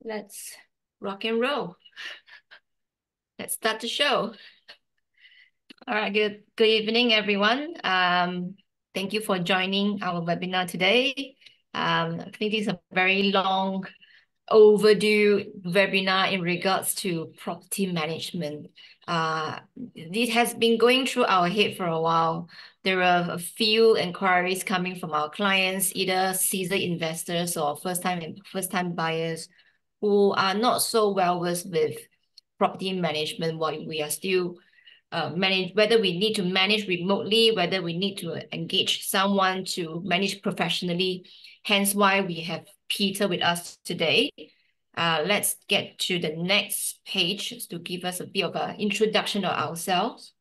Let's rock and roll. Let's start the show. All right, good evening, everyone. Thank you for joining our webinar today. I think this is a very long overdue webinar in regards to property management. This has been going through our head for a while. There are a few inquiries coming from our clients, either seasoned investors or first-time buyers who are not so well versed with property management while we are still whether we need to manage remotely, whether we need to engage someone to manage professionally. Hence why we have Peter with us today. Let's get to the next page to give us a bit of an introduction of ourselves.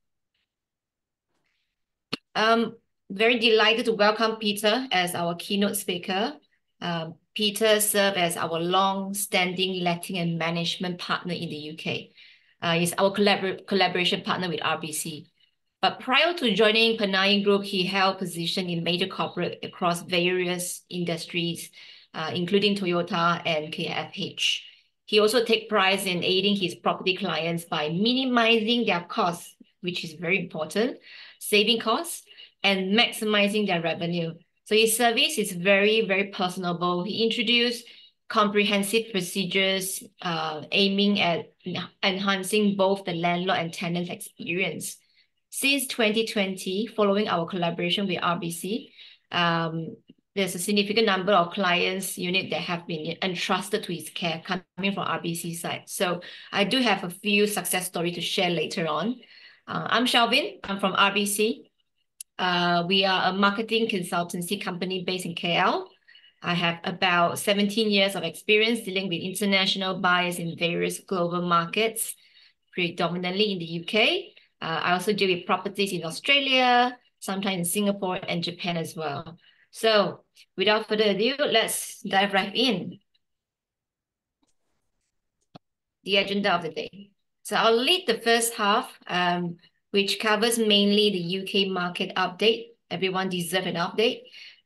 Very delighted to welcome Peter as our keynote speaker. Peter served as our long-standing letting and management partner in the UK. He's our collaboration partner with RBC. But prior to joining Penang Group, he held position in major corporate across various industries, including Toyota and KFH. He also takes pride in aiding his property clients by minimizing their costs, which is very important, saving costs, and maximizing their revenue. So his service is very, very personable. He introduced comprehensive procedures aiming at enhancing both the landlord and tenant experience. Since 2020, following our collaboration with RBC, there's a significant number of clients unit that have been entrusted to his care coming from RBC side. So I do have a few success stories to share later on. I'm Shelvin. I'm from RBC. We are a marketing consultancy company based in KL. I have about 17 years of experience dealing with international buyers in various global markets, predominantly in the UK. I also deal with properties in Australia, sometimes in Singapore and Japan as well. So without further ado, let's dive right in. The agenda of the day. So I'll lead the first half, which covers mainly the UK market update. Everyone deserves an update,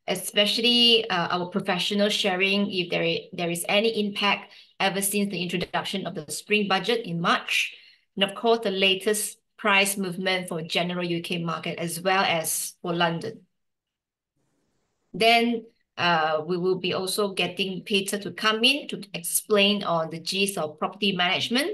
especially our professional sharing if there is any impact ever since the introduction of the spring budget in March. And of course, the latest price movement for general UK market as well as for London. Then we will be also getting Peter to come in to explain on the gist of property management.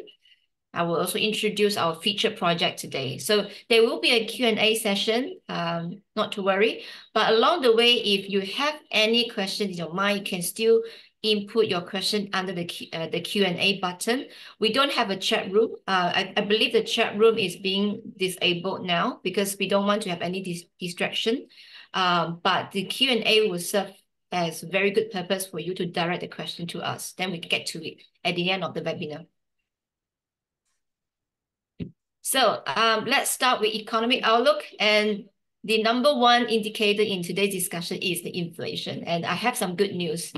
I will also introduce our featured project today. So there will be a Q&A session, not to worry. But along the way, if you have any questions in your mind, you can still input your question under the Q&A button. We don't have a chat room. I believe the chat room is being disabled now because we don't want to have any distraction. But the Q&A will serve as a very good purpose for you to direct the question to us. Then we can get to it at the end of the webinar. So let's start with economic outlook. And the number one indicator in today's discussion is the inflation. And I have some good news.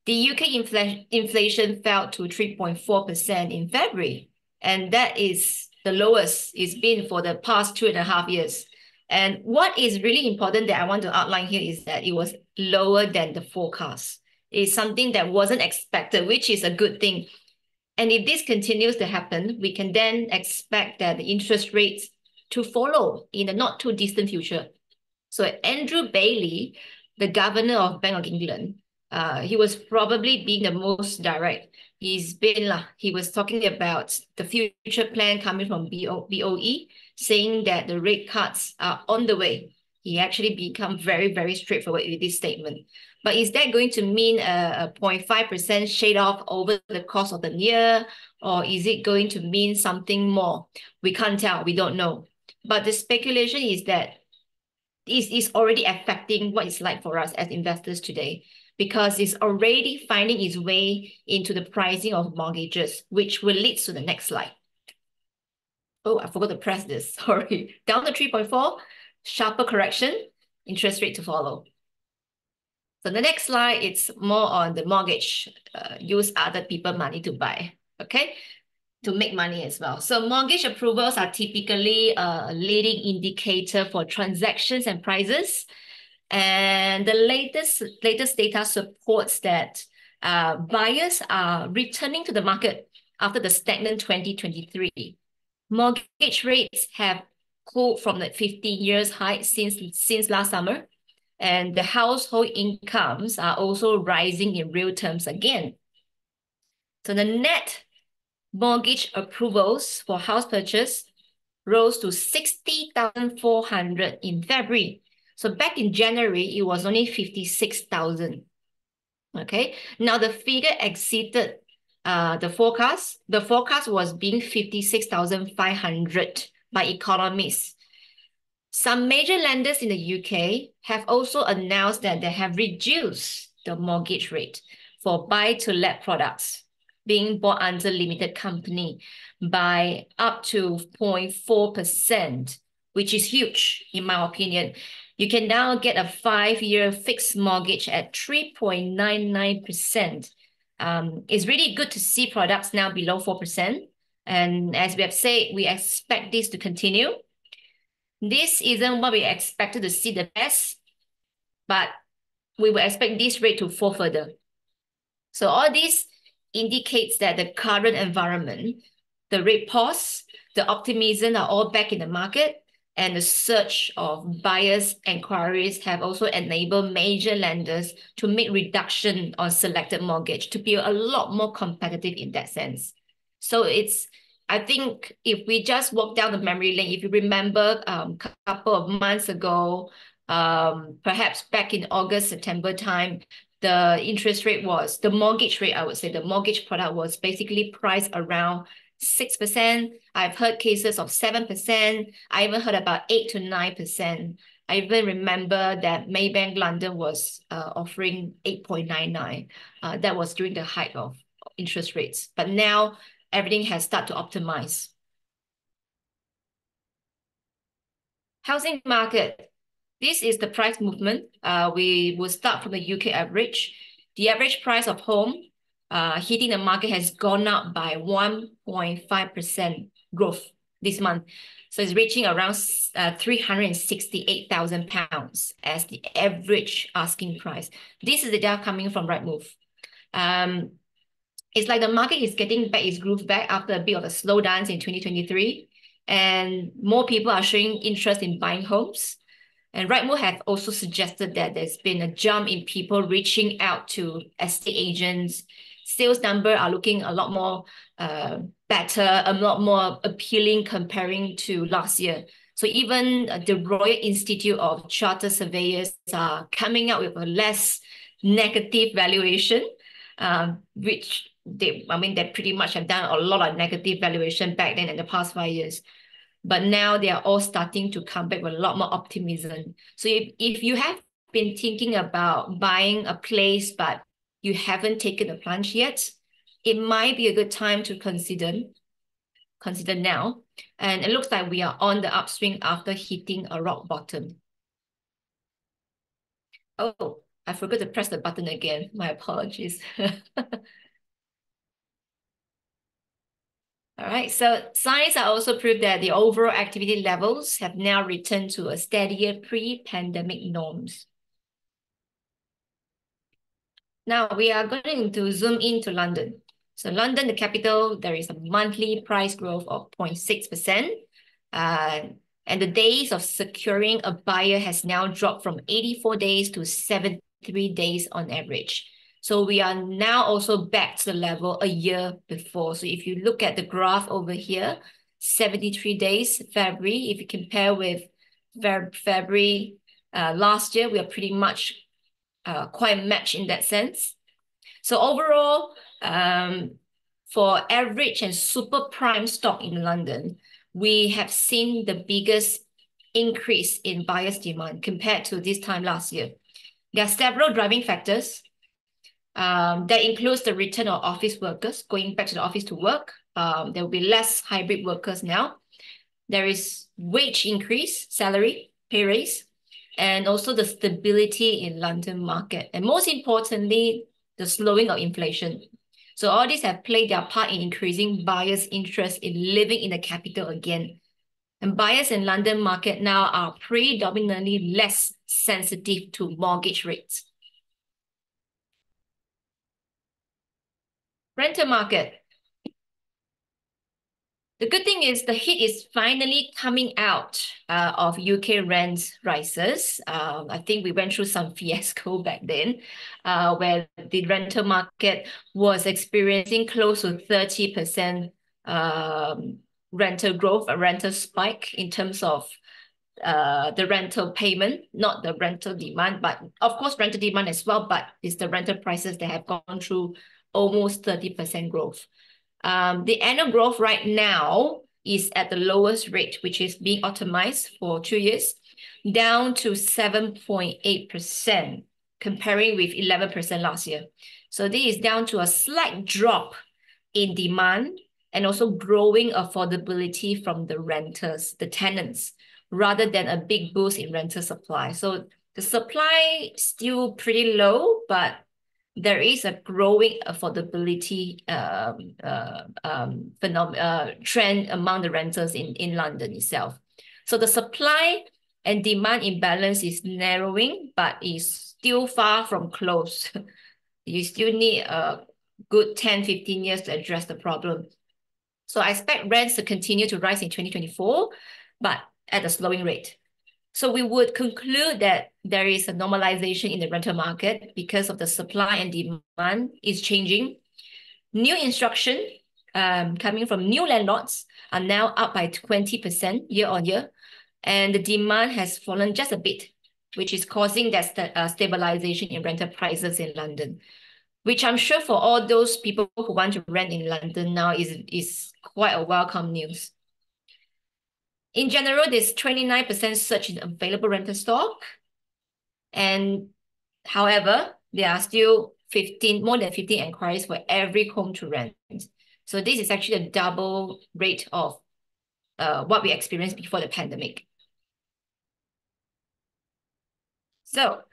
The UK inflation fell to 3.4% in February. And that is the lowest it's been for the past 2.5 years. And what is really important that I want to outline here is that it was lower than the forecast. It's something that wasn't expected, which is a good thing. And if this continues to happen, we can then expect that the interest rates to follow in the not too distant future. So Andrew Bailey, the governor of Bank of England, he was probably being the most direct. He was talking about the future plan coming from BOE, saying that the rate cuts are on the way. He actually become very, very straightforward with this statement. But is that going to mean a 0.5% shade off over the course of the year? Or is it going to mean something more? We can't tell. We don't know. But the speculation is that this is already affecting what it's like for us as investors today, because it's already finding its way into the pricing of mortgages, which will lead to the next slide. Oh, I forgot to press this. Sorry. Down to 3.4, sharper correction, interest rate to follow. So the next slide, it's more on the mortgage, use other people money to buy, okay? To make money as well. So mortgage approvals are typically a leading indicator for transactions and prices. And the latest data supports that buyers are returning to the market after the stagnant 2023. Mortgage rates have cooled from the 50 years high since last summer, and the household incomes are also rising in real terms again. So the net mortgage approvals for house purchase rose to 60,400 in February. So back in January, it was only 56,000. Okay, now the figure exceeded the forecast. The forecast was being 56,500 by economists. Some major lenders in the UK have also announced that they have reduced the mortgage rate for buy-to-let products being bought under limited company by up to 0.4%, which is huge in my opinion. You can now get a 5-year fixed mortgage at 3.99%. It's really good to see products now below 4%. And as we have said, we expect this to continue. This isn't what we expected to see the best, but we will expect this rate to fall further. So all this indicates that the current environment, the rate pause, the optimism are all back in the market, and the surge of buyers' inquiries have also enabled major lenders to make reduction on selected mortgage to be a lot more competitive in that sense. So I think if we just walk down the memory lane, if you remember a couple of months ago, perhaps back in August, September time, the interest rate was, the mortgage rate, I would say, the mortgage product was basically priced around 6%. I've heard cases of 7%. I even heard about 8 to 9%. I even remember that Maybank London was offering 8.99. That was during the height of interest rates. But now everything has started to optimize. Housing market. This is the price movement. We will start from the UK average. The average price of home hitting the market has gone up by 1.5% growth this month. So it's reaching around £368,000 as the average asking price. This is the data coming from Rightmove. It's like the market is getting back its groove back after a bit of a slowdown in 2023. And more people are showing interest in buying homes. And Rightmove have also suggested that there's been a jump in people reaching out to estate agents. Sales numbers are looking a lot more better, a lot more appealing comparing to last year. So even the Royal Institute of Chartered Surveyors are coming out with a less negative valuation, which they pretty much have done a lot of negative valuation back then in the past 5 years. But now they are all starting to come back with a lot more optimism. So if you have been thinking about buying a place, but you haven't taken the plunge yet, it might be a good time to consider now. And it looks like we are on the upswing after hitting a rock bottom. Oh, I forgot to press the button again. My apologies. All right, so science are also proved that the overall activity levels have now returned to a steadier pre-pandemic norms. Now we are going to zoom into London. So London, the capital, there is a monthly price growth of 0.6%. And the days of securing a buyer has now dropped from 84 days to 73 days on average. So we are now also back to the level a year before. So if you look at the graph over here, 73 days, February, if you compare with February last year, we are pretty much quite matched in that sense. So overall, for average and super prime stock in London, we have seen the biggest increase in buyers' demand compared to this time last year. There are several driving factors. That includes the return of office workers going back to the office to work. There will be less hybrid workers now. There is wage increase, salary, pay raise, and also the stability in London market. And most importantly, the slowing of inflation. So all these have played their part in increasing buyers' interest in living in the capital again. And buyers in London market now are predominantly less sensitive to mortgage rates. Rental market. The good thing is the heat is finally coming out of UK rent rises. I think we went through some fiasco back then where the rental market was experiencing close to 30% rental growth, a rental spike in terms of the rental payment, not the rental demand, but of course rental demand as well, but it's the rental prices that have gone through almost 30% growth. The annual growth right now is at the lowest rate, which is being optimized for 2 years, down to 7.8%, comparing with 11% last year. So this is down to a slight drop in demand and also growing affordability from the renters, the tenants, rather than a big boost in rental supply. So the supply still pretty low, but there is a growing affordability trend among the renters in London itself. So the supply and demand imbalance is narrowing, but is still far from close. You still need a good 10, 15 years to address the problem. So I expect rents to continue to rise in 2024, but at a slowing rate. So we would conclude that there is a normalization in the rental market because of the supply and demand is changing. New instruction coming from new landlords are now up by 20% year on year, and the demand has fallen just a bit, which is causing that stabilization in rental prices in London, which I'm sure for all those people who want to rent in London now is quite a welcome news. In general, there's 29% surge in available rental stock. And however, there are still more than 15 inquiries for every home to rent. So this is actually a double rate of what we experienced before the pandemic. So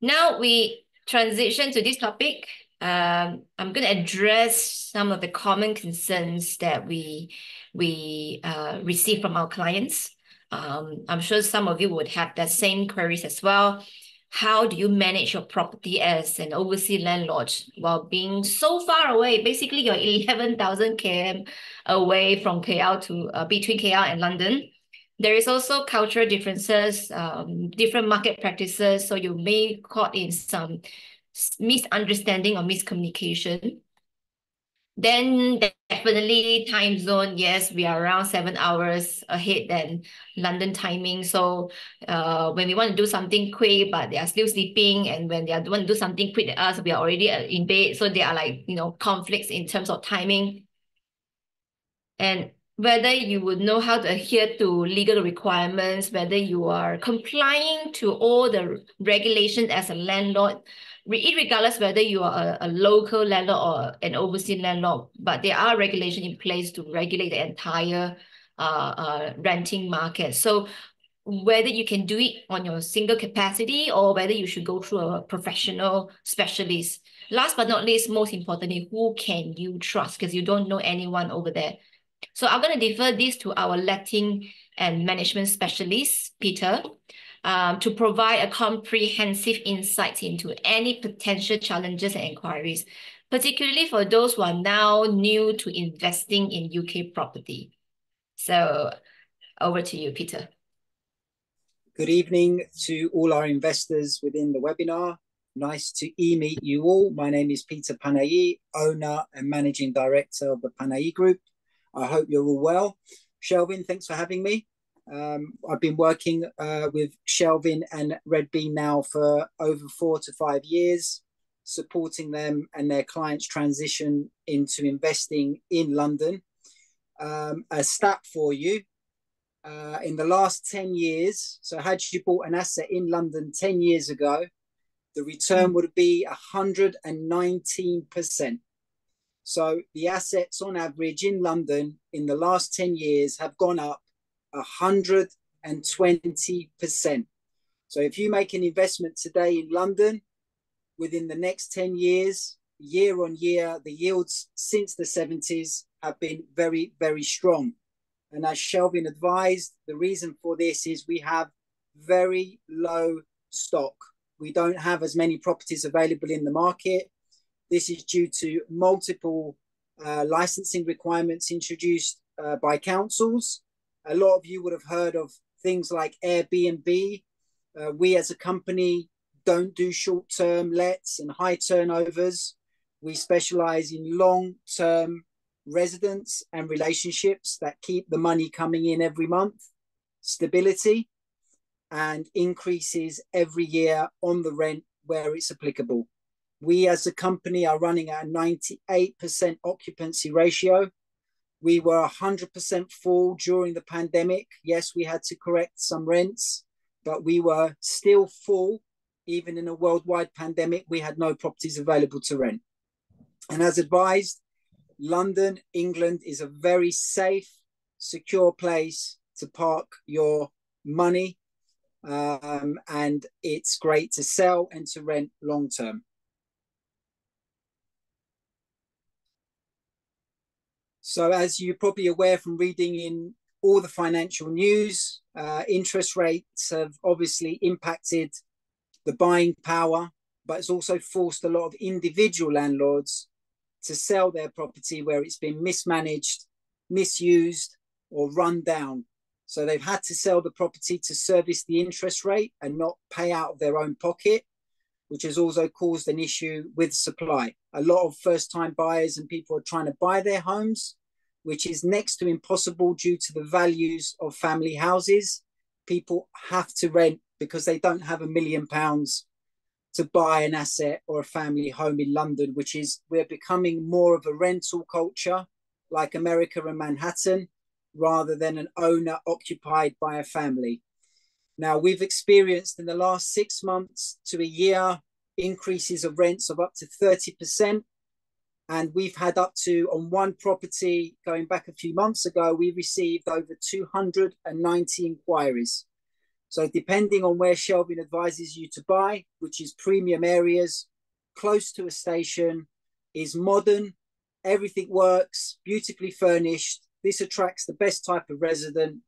now we transition to this topic. I'm going to address some of the common concerns that we receive from our clients. I'm sure some of you would have that same queries as well. How do you manage your property as an overseas landlord while being so far away? Basically, you're 11,000 km away from KL to between KL and London. There is also cultural differences, different market practices, so you may caught in some misunderstanding or miscommunication. Then definitely time zone, yes, we are around 7 hours ahead than London timing. So when we want to do something quick, but they are still sleeping, and when they want to do something quick to us, we are already in bed. So there are like, conflicts in terms of timing. And whether you would know how to adhere to legal requirements, whether you are complying to all the regulations as a landlord, regardless whether you are a local landlord or an overseas landlord, but there are regulations in place to regulate the entire renting market. So whether you can do it on your single capacity or whether you should go through a professional specialist. Last but not least, most importantly, who can you trust? Because you don't know anyone over there. So I'm going to defer this to our letting and management specialist, Peter, to provide a comprehensive insight into any potential challenges and inquiries, particularly for those who are now new to investing in UK property. So over to you, Peter. Good evening to all our investors within the webinar. Nice to e-meet you all. My name is Peter Panayi, owner and managing director of the Panayi Group. I hope you're all well. Shelvin, thanks for having me. I've been working with Shelvin and Red Bean now for over 4 to 5 years, supporting them and their clients transition into investing in London. A stat for you, in the last 10 years, so had you bought an asset in London 10 years ago, the return would be 119%. So the assets on average in London in the last 10 years have gone up 120%. So if you make an investment today in London, within the next 10 years, year on year, the yields since the 70s have been very, very strong. And as Shelvin advised, the reason for this is we have very low stock. We don't have as many properties available in the market. This is due to multiple licensing requirements introduced by councils. A lot of you would have heard of things like Airbnb. We as a company don't do short-term lets and high turnovers. We specialize in long-term residents and relationships that keep the money coming in every month, stability, and increases every year on the rent where it's applicable. We as a company are running at a 98% occupancy ratio. We were 100% full during the pandemic. Yes, we had to correct some rents, but we were still full. Even in a worldwide pandemic, we had no properties available to rent. And as advised, London, England is a very safe, secure place to park your money. And it's great to sell and to rent long term. So as you're probably aware from reading in all the financial news, interest rates have obviously impacted the buying power, but it's also forced a lot of individual landlords to sell their property where it's been mismanaged, misused, or run down. So they've had to sell the property to service the interest rate and not pay out of their own pocket, which has also caused an issue with supply. A lot of first-time buyers and people are trying to buy their homes, which is next to impossible due to the values of family houses. People have to rent because they don't have £1 million to buy an asset or a family home in London, which is, we're becoming more of a rental culture like America and Manhattan, rather than an owner occupied by a family. Now, we've experienced in the last 6 months to a year increases of rents of up to 30%. And we've had up to, on one property, going back a few months ago, we received over 290 inquiries. So depending on where Shelvin advises you to buy, which is premium areas, close to a station, is modern, everything works, beautifully furnished, this attracts the best type of resident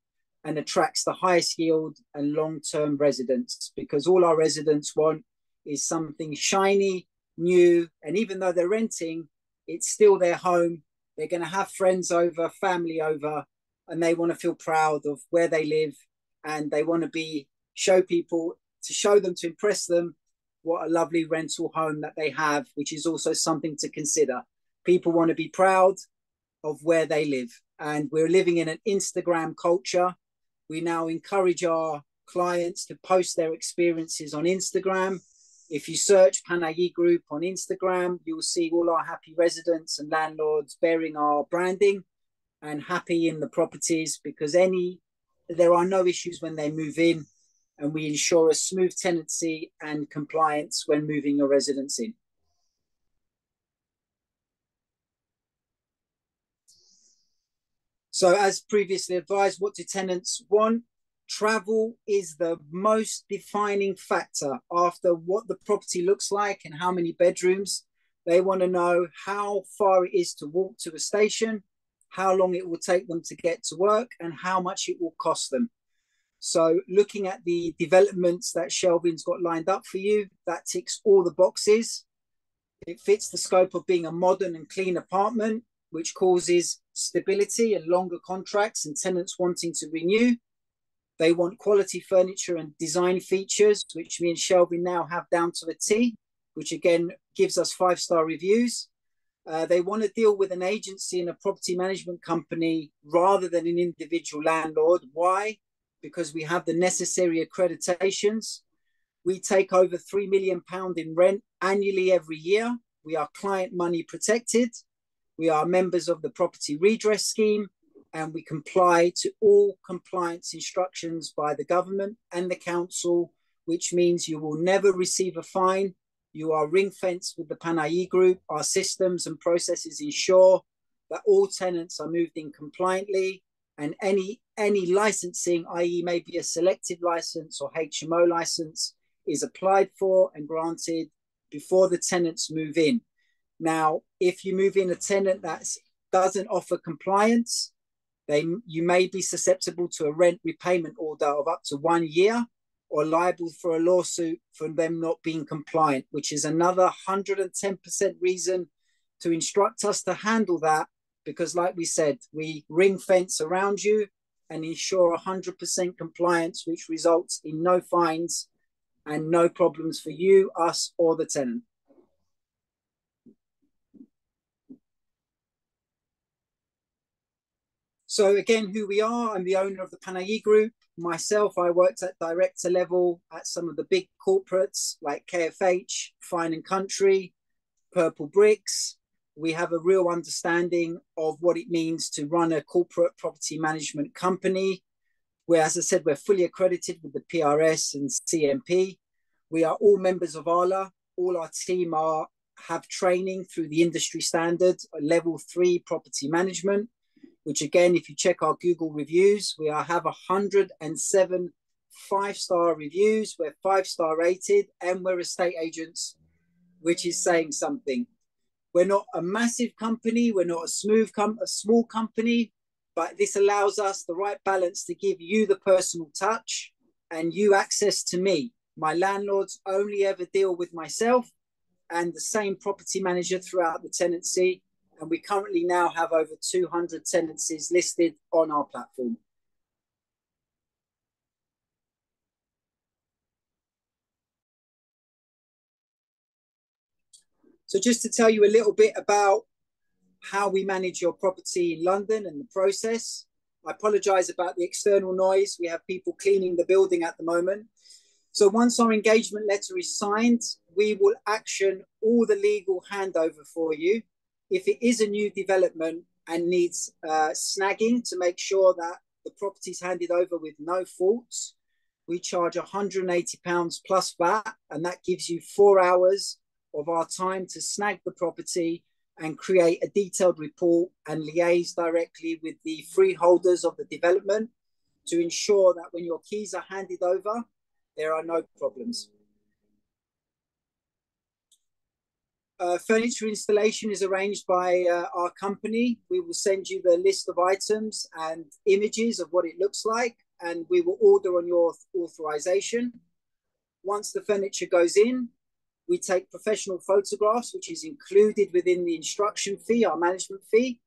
and attracts the highest yield and long-term residents, because all our residents want is something shiny, new, and even though they're renting, it's still their home. They're going to have friends over, family over, and they want to feel proud of where they live, and they want to show people, to show them, to impress them, what a lovely rental home that they have, which is also something to consider. People want to be proud of where they live, and we're living in an Instagram culture. We now encourage our clients to post their experiences on Instagram. If you search Panayi Group on Instagram, you'll see all our happy residents and landlords bearing our branding and happy in the properties, because there are no issues when they move in, and we ensure a smooth tenancy and compliance when moving your residents in. So as previously advised, what do tenants want? Travel is the most defining factor after what the property looks like and how many bedrooms. They want to know how far it is to walk to a station, how long it will take them to get to work, and how much it will cost them. So looking at the developments that Shelvin's got lined up for you, that ticks all the boxes. It fits the scope of being a modern and clean apartment, which causes stability and longer contracts and tenants wanting to renew. They want quality furniture and design features, which me and Shelvin now have down to a T, which again gives us 5-star reviews. They want to deal with an agency and a property management company rather than an individual landlord. Why? Because we have the necessary accreditations. We take over £3 million in rent annually every year. We are client money protected. We are members of the property redress scheme, and we comply to all compliance instructions by the government and the council, which means you will never receive a fine. You are ring-fenced with the Panayi Group. Our systems and processes ensure that all tenants are moved in compliantly, and any licensing, i.e. maybe a selective license or HMO license, is applied for and granted before the tenants move in. Now, if you move in a tenant that doesn't offer compliance, you may be susceptible to a rent repayment order of up to 1 year, or liable for a lawsuit for them not being compliant, which is another 110% reason to instruct us to handle that, because like we said, we ring fence around you and ensure 100% compliance, which results in no fines and no problems for you, us, or the tenant. So again, who we are, I'm the owner of the Panayi Group. Myself, I worked at director level at some of the big corporates like KFH, Fine and Country, Purple Bricks. We have a real understanding of what it means to run a corporate property management company, where, as I said, we're fully accredited with the PRS and CMP. We are all members of ALA. All our team have training through the industry standard, level 3 property management, which again, if you check our Google reviews, we have 107 5-star reviews. We're 5-star rated, and we're estate agents, which is saying something. We're not a massive company. We're not a small company, but this allows us the right balance to give you the personal touch and you access to me. My landlords only ever deal with myself and the same property manager throughout the tenancy. And we currently now have over 200 tenancies listed on our platform. So just to tell you a little bit about how we manage your property in London and the process. I apologize about the external noise. We have people cleaning the building at the moment. So once our engagement letter is signed, we will action all the legal handover for you. If it is a new development and needs snagging to make sure that the property is handed over with no faults, we charge £180 plus VAT, and that gives you 4 hours of our time to snag the property and create a detailed report and liaise directly with the freeholders of the development to ensure that when your keys are handed over, there are no problems. Furniture installation is arranged by our company. We will send you the list of items and images of what it looks like, and we will order on your authorization. Once the furniture goes in, we take professional photographs, which is included within the instruction fee, our management fee.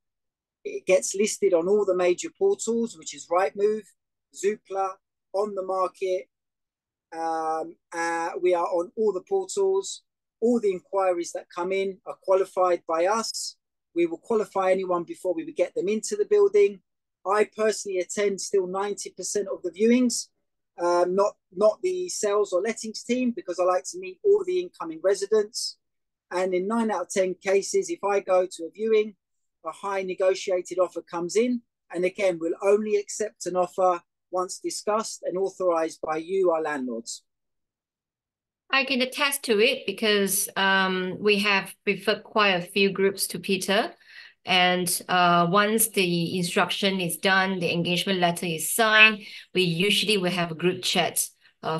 It gets listed on all the major portals, which is Rightmove, Zoopla, On the Market. We are on all the portals. All the inquiries that come in are qualified by us. We will qualify anyone before we would get them into the building. I personally attend still 90% of the viewings, not the sales or lettings team, because I like to meet all the incoming residents. And in 9 out of 10 cases, if I go to a viewing, a high negotiated offer comes in. And again, we'll only accept an offer once discussed and authorized by you, our landlords. I can attest to it because we have referred quite a few groups to Peter. And once the instruction is done, the engagement letter is signed, we usually will have a group chat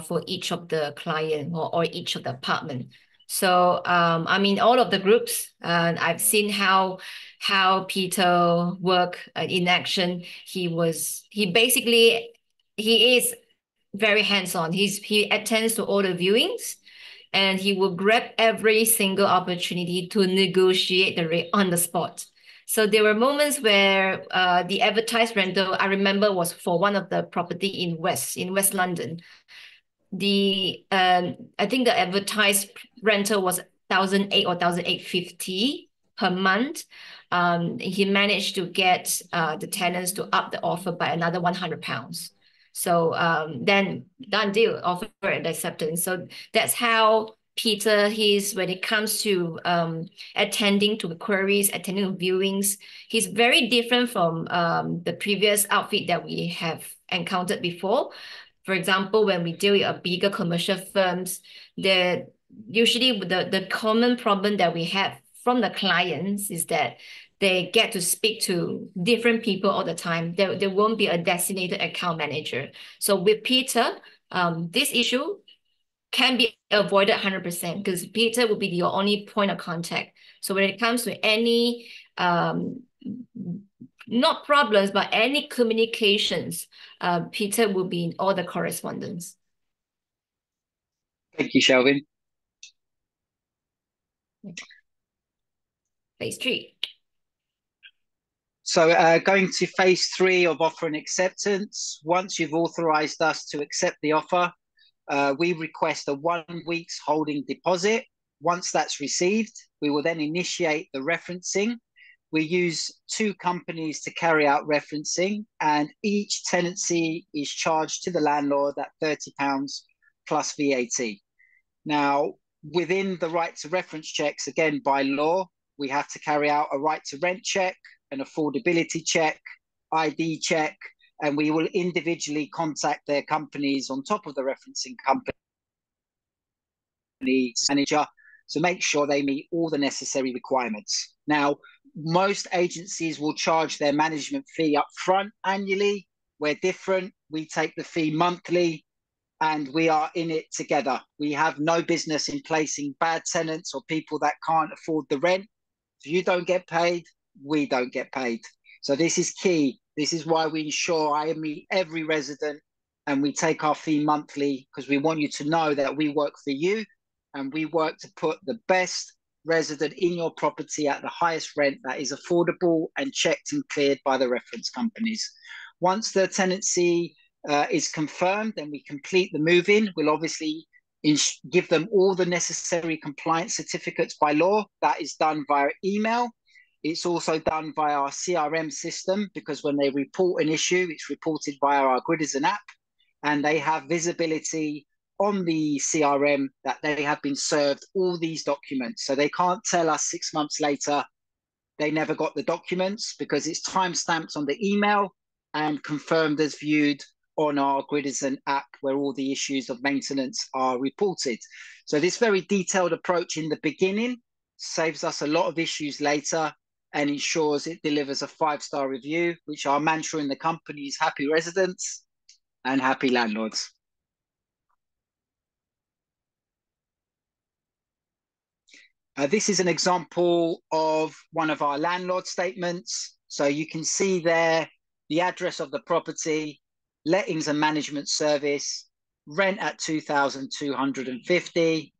for each of the client or each of the apartment. So, I mean, all of the groups, I've seen how Peter work in action. He is very hands-on. He attends to all the viewings, and he will grab every single opportunity to negotiate the rate on the spot. So there were moments where the advertised rental, I remember, was for one of the property in West London. I think the advertised rental was 1,800 or 1,850 per month. He managed to get the tenants to up the offer by another £100. So then done deal, offer and acceptance. So that's how Peter is when it comes to attending to queries, attending to viewings. He's very different from the previous outfit that we have encountered before. For example, when we deal with a bigger commercial firms, usually the common problem that we have from the clients is that they get to speak to different people all the time. There won't be a designated account manager. So with Peter, this issue can be avoided 100% because Peter will be your only point of contact. So when it comes to any, not problems, but any communications, Peter will be in all the correspondence. Thank you, Shelvin. phase 3. So going to phase 3 of offer and acceptance. Once you've authorized us to accept the offer, we request a 1 week's holding deposit. Once that's received, we will then initiate the referencing. We use 2 companies to carry out referencing, and each tenancy is charged to the landlord at £30 plus VAT. Now, within the right to reference checks, again, by law, we have to carry out a right to rent check, an affordability check, ID check, and we will individually contact their companies on top of the referencing company manager to make sure they meet all the necessary requirements. Now, most agencies will charge their management fee up front annually. We're different. We take the fee monthly, and we are in it together. We have no business in placing bad tenants or people that can't afford the rent. If you don't get paid, we don't get paid. So this is key. This is why we ensure I meet every resident and we take our fee monthly, because we want you to know that we work for you and we work to put the best resident in your property at the highest rent that is affordable and checked and cleared by the reference companies. Once the tenancy is confirmed and we complete the move-in, we'll obviously give them all the necessary compliance certificates by law. That is done via email. It's also done via our CRM system, because when they report an issue, it's reported via our Gridizen app, and they have visibility on the CRM that they have been served all these documents. So they can't tell us 6 months later they never got the documents, because it's time-stamped on the email and confirmed as viewed on our Gridizen app, where all the issues of maintenance are reported. So this very detailed approach in the beginning saves us a lot of issues later and ensures it delivers a 5-star review, which our mantra in the company is happy residents and happy landlords. This is an example of one of our landlord statements. So you can see there the address of the property, lettings and management service, rent at 2,250,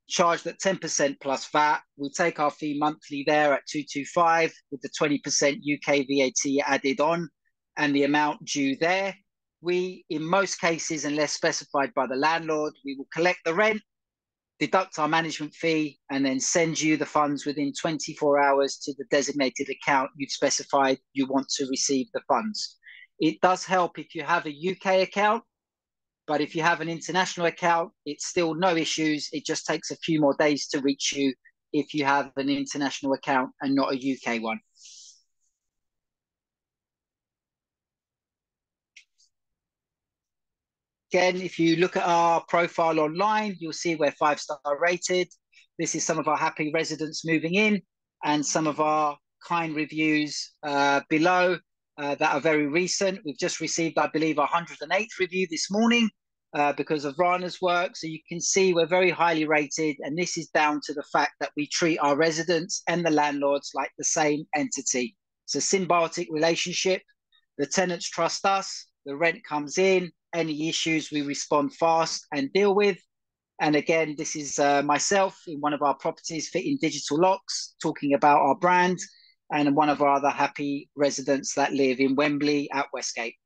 charged at 10% plus VAT. We take our fee monthly there at 225 with the 20% UK VAT added on and the amount due there. We, in most cases, unless specified by the landlord, we will collect the rent, deduct our management fee, and then send you the funds within 24 hours to the designated account you've specified you want to receive the funds. It does help if you have a UK account, but if you have an international account, it's still no issues. It just takes a few more days to reach you if you have an international account and not a UK one. Again, if you look at our profile online, you'll see we're 5-star rated. This is some of our happy residents moving in and some of our kind reviews below that are very recent. We've just received, I believe, our 108th review this morning because of Rana's work. So you can see we're very highly rated, and this is down to the fact that we treat our residents and the landlords like the same entity. It's a symbiotic relationship. The tenants trust us, the rent comes in, any issues we respond fast and deal with. And again, this is myself in one of our properties fitting digital locks, talking about our brand, and one of our other happy residents that live in Wembley at Westgate.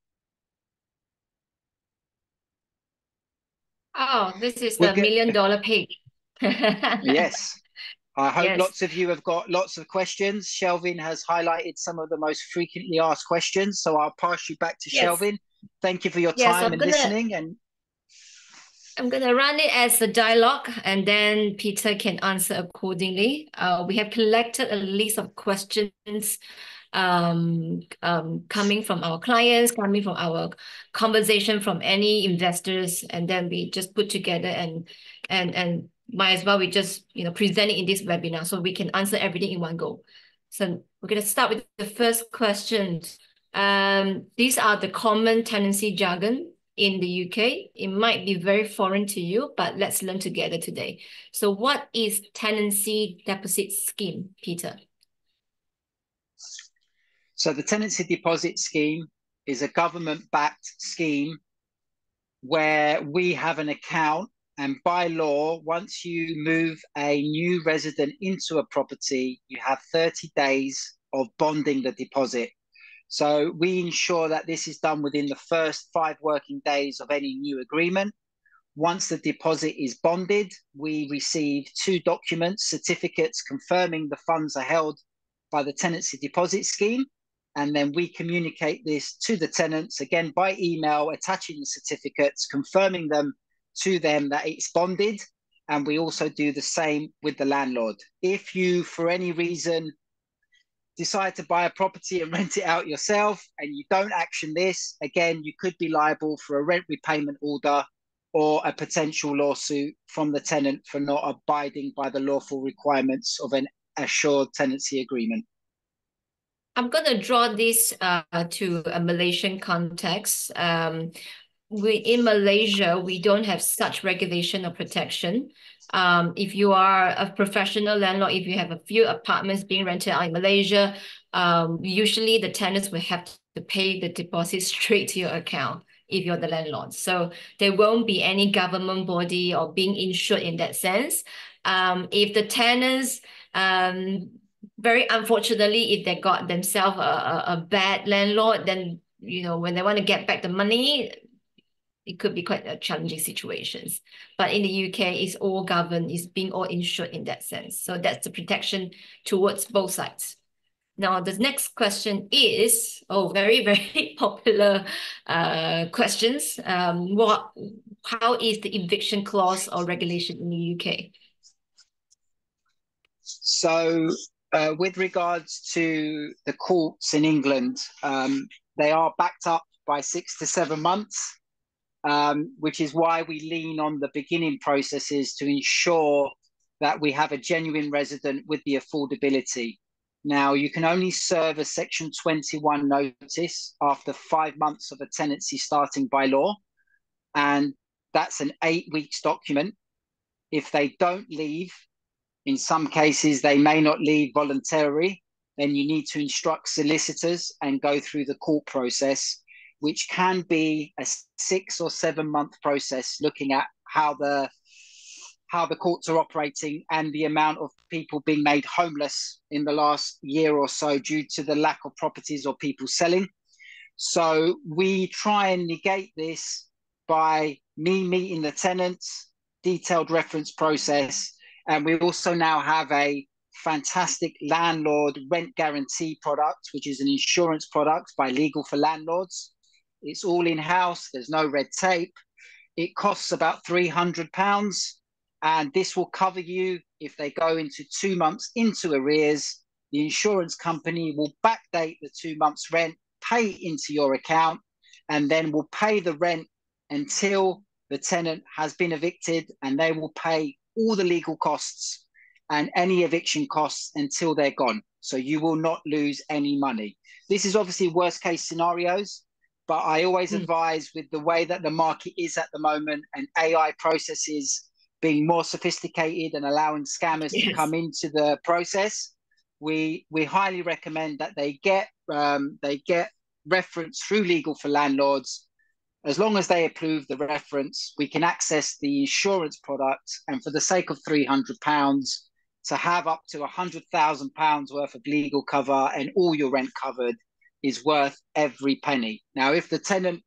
Oh, this is the $1 million page. Yes. I hope Yes. lots of you have got lots of questions. Shelvin has highlighted some of the most frequently asked questions, so I'll pass you back to Shelvin. Thank you for your time and listening. And I'm going to run it as a dialogue, and then Peter can answer accordingly. We have collected a list of questions coming from our clients, coming from our conversation from any investors, and then we just put together and might as well we just present it in this webinar so we can answer everything in one go. So we're going to start with the first question. These are the common tenancy jargon in the UK. It might be very foreign to you, but let's learn together today. So what is tenancy deposit scheme, Peter? So the tenancy deposit scheme is a government-backed scheme where we have an account And by law, once you move a new resident into a property, you have 30 days of bonding the deposit. So we ensure that this is done within the first 5 working days of any new agreement. Once the deposit is bonded, we receive 2 documents, certificates confirming the funds are held by the tenancy deposit scheme. And then we communicate this to the tenants, again, by email, attaching the certificates, confirming them to them that it's bonded. And we also do the same with the landlord. If you, for any reason, decide to buy a property and rent it out yourself and you don't action this, again, you could be liable for a rent repayment order or a potential lawsuit from the tenant for not abiding by the lawful requirements of an assured tenancy agreement. I'm going to draw this to a Malaysian context. In Malaysia, we don't have such regulation or protection. If you are a professional landlord, if you have a few apartments being rented out in Malaysia, usually the tenants will have to pay the deposit straight to your account if you're the landlord. So there won't be any government body or being insured in that sense. If the tenants, very unfortunately, if they got themselves a bad landlord, then, you know, when they want to get back the money, it could be quite a challenging situations. But in the UK, it's all governed, it's being all insured in that sense. So that's the protection towards both sides. Now, the next question is, very, very popular questions. How is the eviction clause or regulation in the UK? So with regards to the courts in England, they are backed up by 6 to 7 months, which is why we lean on the beginning processes to ensure that we have a genuine resident with the affordability. Now, you can only serve a Section 21 notice after 5 months of a tenancy starting by law, and that's an 8 weeks document. If they don't leave, in some cases, they may not leave voluntarily, then you need to instruct solicitors and go through the court process, which can be a 6 or 7 month process, looking at how the courts are operating and the amount of people being made homeless in the last year or so due to the lack of properties or people selling. So we try and negate this by me meeting the tenants, detailed reference process, and we also now have a fantastic landlord rent guarantee product, which is an insurance product by Legal for Landlords. It's all in-house, there's no red tape. It costs about £300, and this will cover you if they go into 2 months into arrears. The insurance company will backdate the 2 months rent, pay it into your account, and then will pay the rent until the tenant has been evicted, and they will pay all the legal costs and any eviction costs until they're gone. So you will not lose any money. This is obviously worst case scenarios, but I always advise, with the way that the market is at the moment and AI processes being more sophisticated and allowing scammers to come into the process, we highly recommend that they get reference through Legal for Landlords. As long as they approve the reference, we can access the insurance product, and for the sake of £300, to have up to £100,000 worth of legal cover and all your rent covered is worth every penny. Now, if the tenant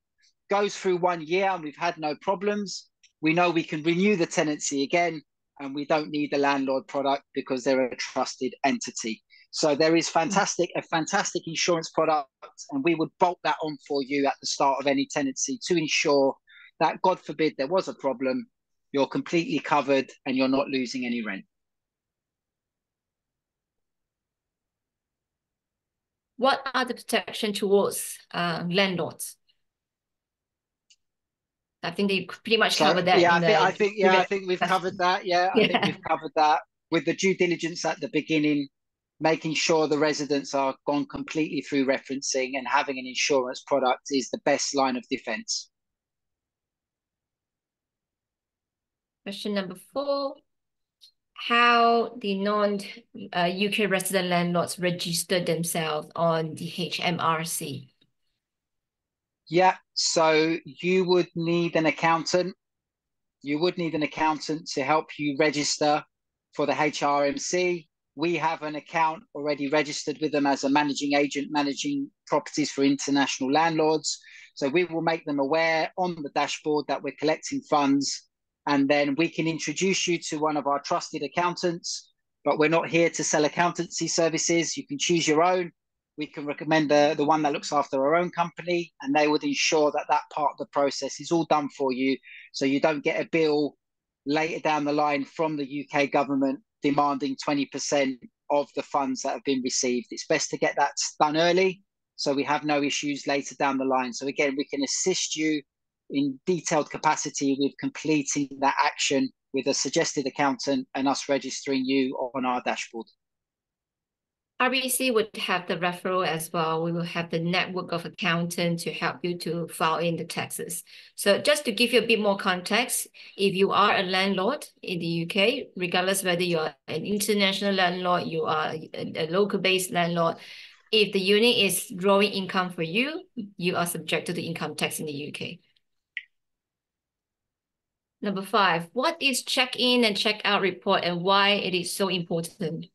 goes through 1 year and we've had no problems, we know we can renew the tenancy again, and we don't need the landlord product because they're a trusted entity. So there is a fantastic insurance product, and we would bolt that on for you at the start of any tenancy to ensure that, God forbid, there was a problem, you're completely covered and you're not losing any rent. What are the protection towards landlords? I think they pretty much covered that. I think we've covered that. I think we've covered that with the due diligence at the beginning, making sure the residents are gone completely through referencing, and having an insurance product is the best line of defense. Question number 4. How the non-UK resident landlords register themselves on the HMRC? Yeah, so you would need an accountant you would need an accountant to help you register for the HRMC. We have an account already registered with them as a managing agent, managing properties for international landlords. So we will make them aware on the dashboard that we're collecting funds, and then we can introduce you to one of our trusted accountants. But we're not here to sell accountancy services. You can choose your own. We can recommend the one that looks after our own company, and they would ensure that that part of the process is all done for you, so you don't get a bill later down the line from the UK government demanding 20% of the funds that have been received. It's best to get that done early so we have no issues later down the line. So again, we can assist you in detailed capacity with completing that action with a suggested accountant and us registering you on our dashboard. RBC would have the referral as well. We will have the network of accountants to help you to file in the taxes. So just to give you a bit more context, if you are a landlord in the UK, regardless whether you're an international landlord, you are a local-based landlord, if the unit is drawing income for you, you are subject to the income tax in the UK. Number 5, what is check-in and check-out report and why it is so important?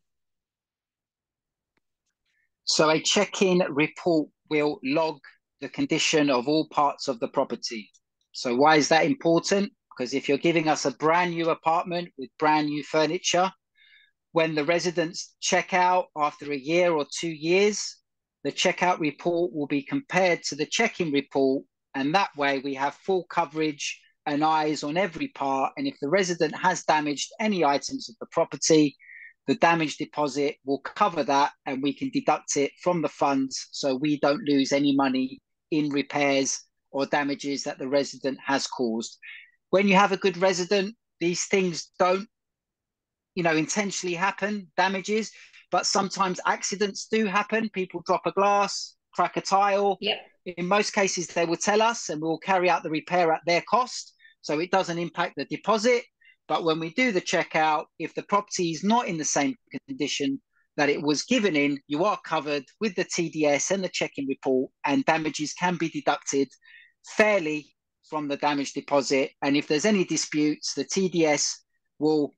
So a check-in report will log the condition of all parts of the property. So why is that important? Because if you're giving us a brand new apartment with brand new furniture, when the residents check out after a year or 2 years, the checkout report will be compared to the check-in report, and that way we have full coverage and eyes on every part. And if the resident has damaged any items of the property, the damage deposit will cover that, and we can deduct it from the funds so we don't lose any money in repairs or damages that the resident has caused. When you have a good resident, these things don't, intentionally happen, damages, but sometimes accidents do happen. People drop a glass, crack a tile. Yep. In most cases, they will tell us and we'll carry out the repair at their cost, so it doesn't impact the deposit. But when we do the checkout, if the property is not in the same condition that it was given in, you are covered with the TDS and the check-in report, and damages can be deducted fairly from the damage deposit. And if there's any disputes, the TDS will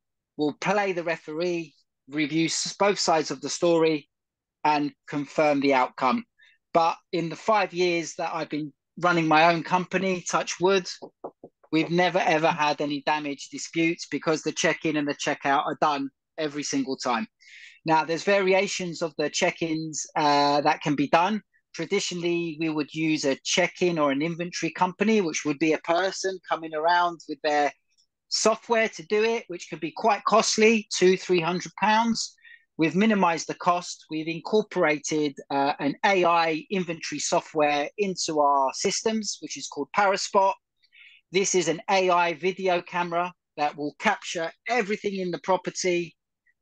play the referee, review both sides of the story, and confirm the outcome. But in the 5 years that I've been running my own company, touch wood, we've never, ever had any damage disputes because the check-in and the check-out are done every single time. Now, there's variations of the check-ins that can be done. Traditionally, we would use a check-in or an inventory company, which would be a person coming around with their software to do it, which could be quite costly, £200-300. We've minimized the cost. We've incorporated an AI inventory software into our systems, which is called Paraspot. This is an AI video camera that will capture everything in the property,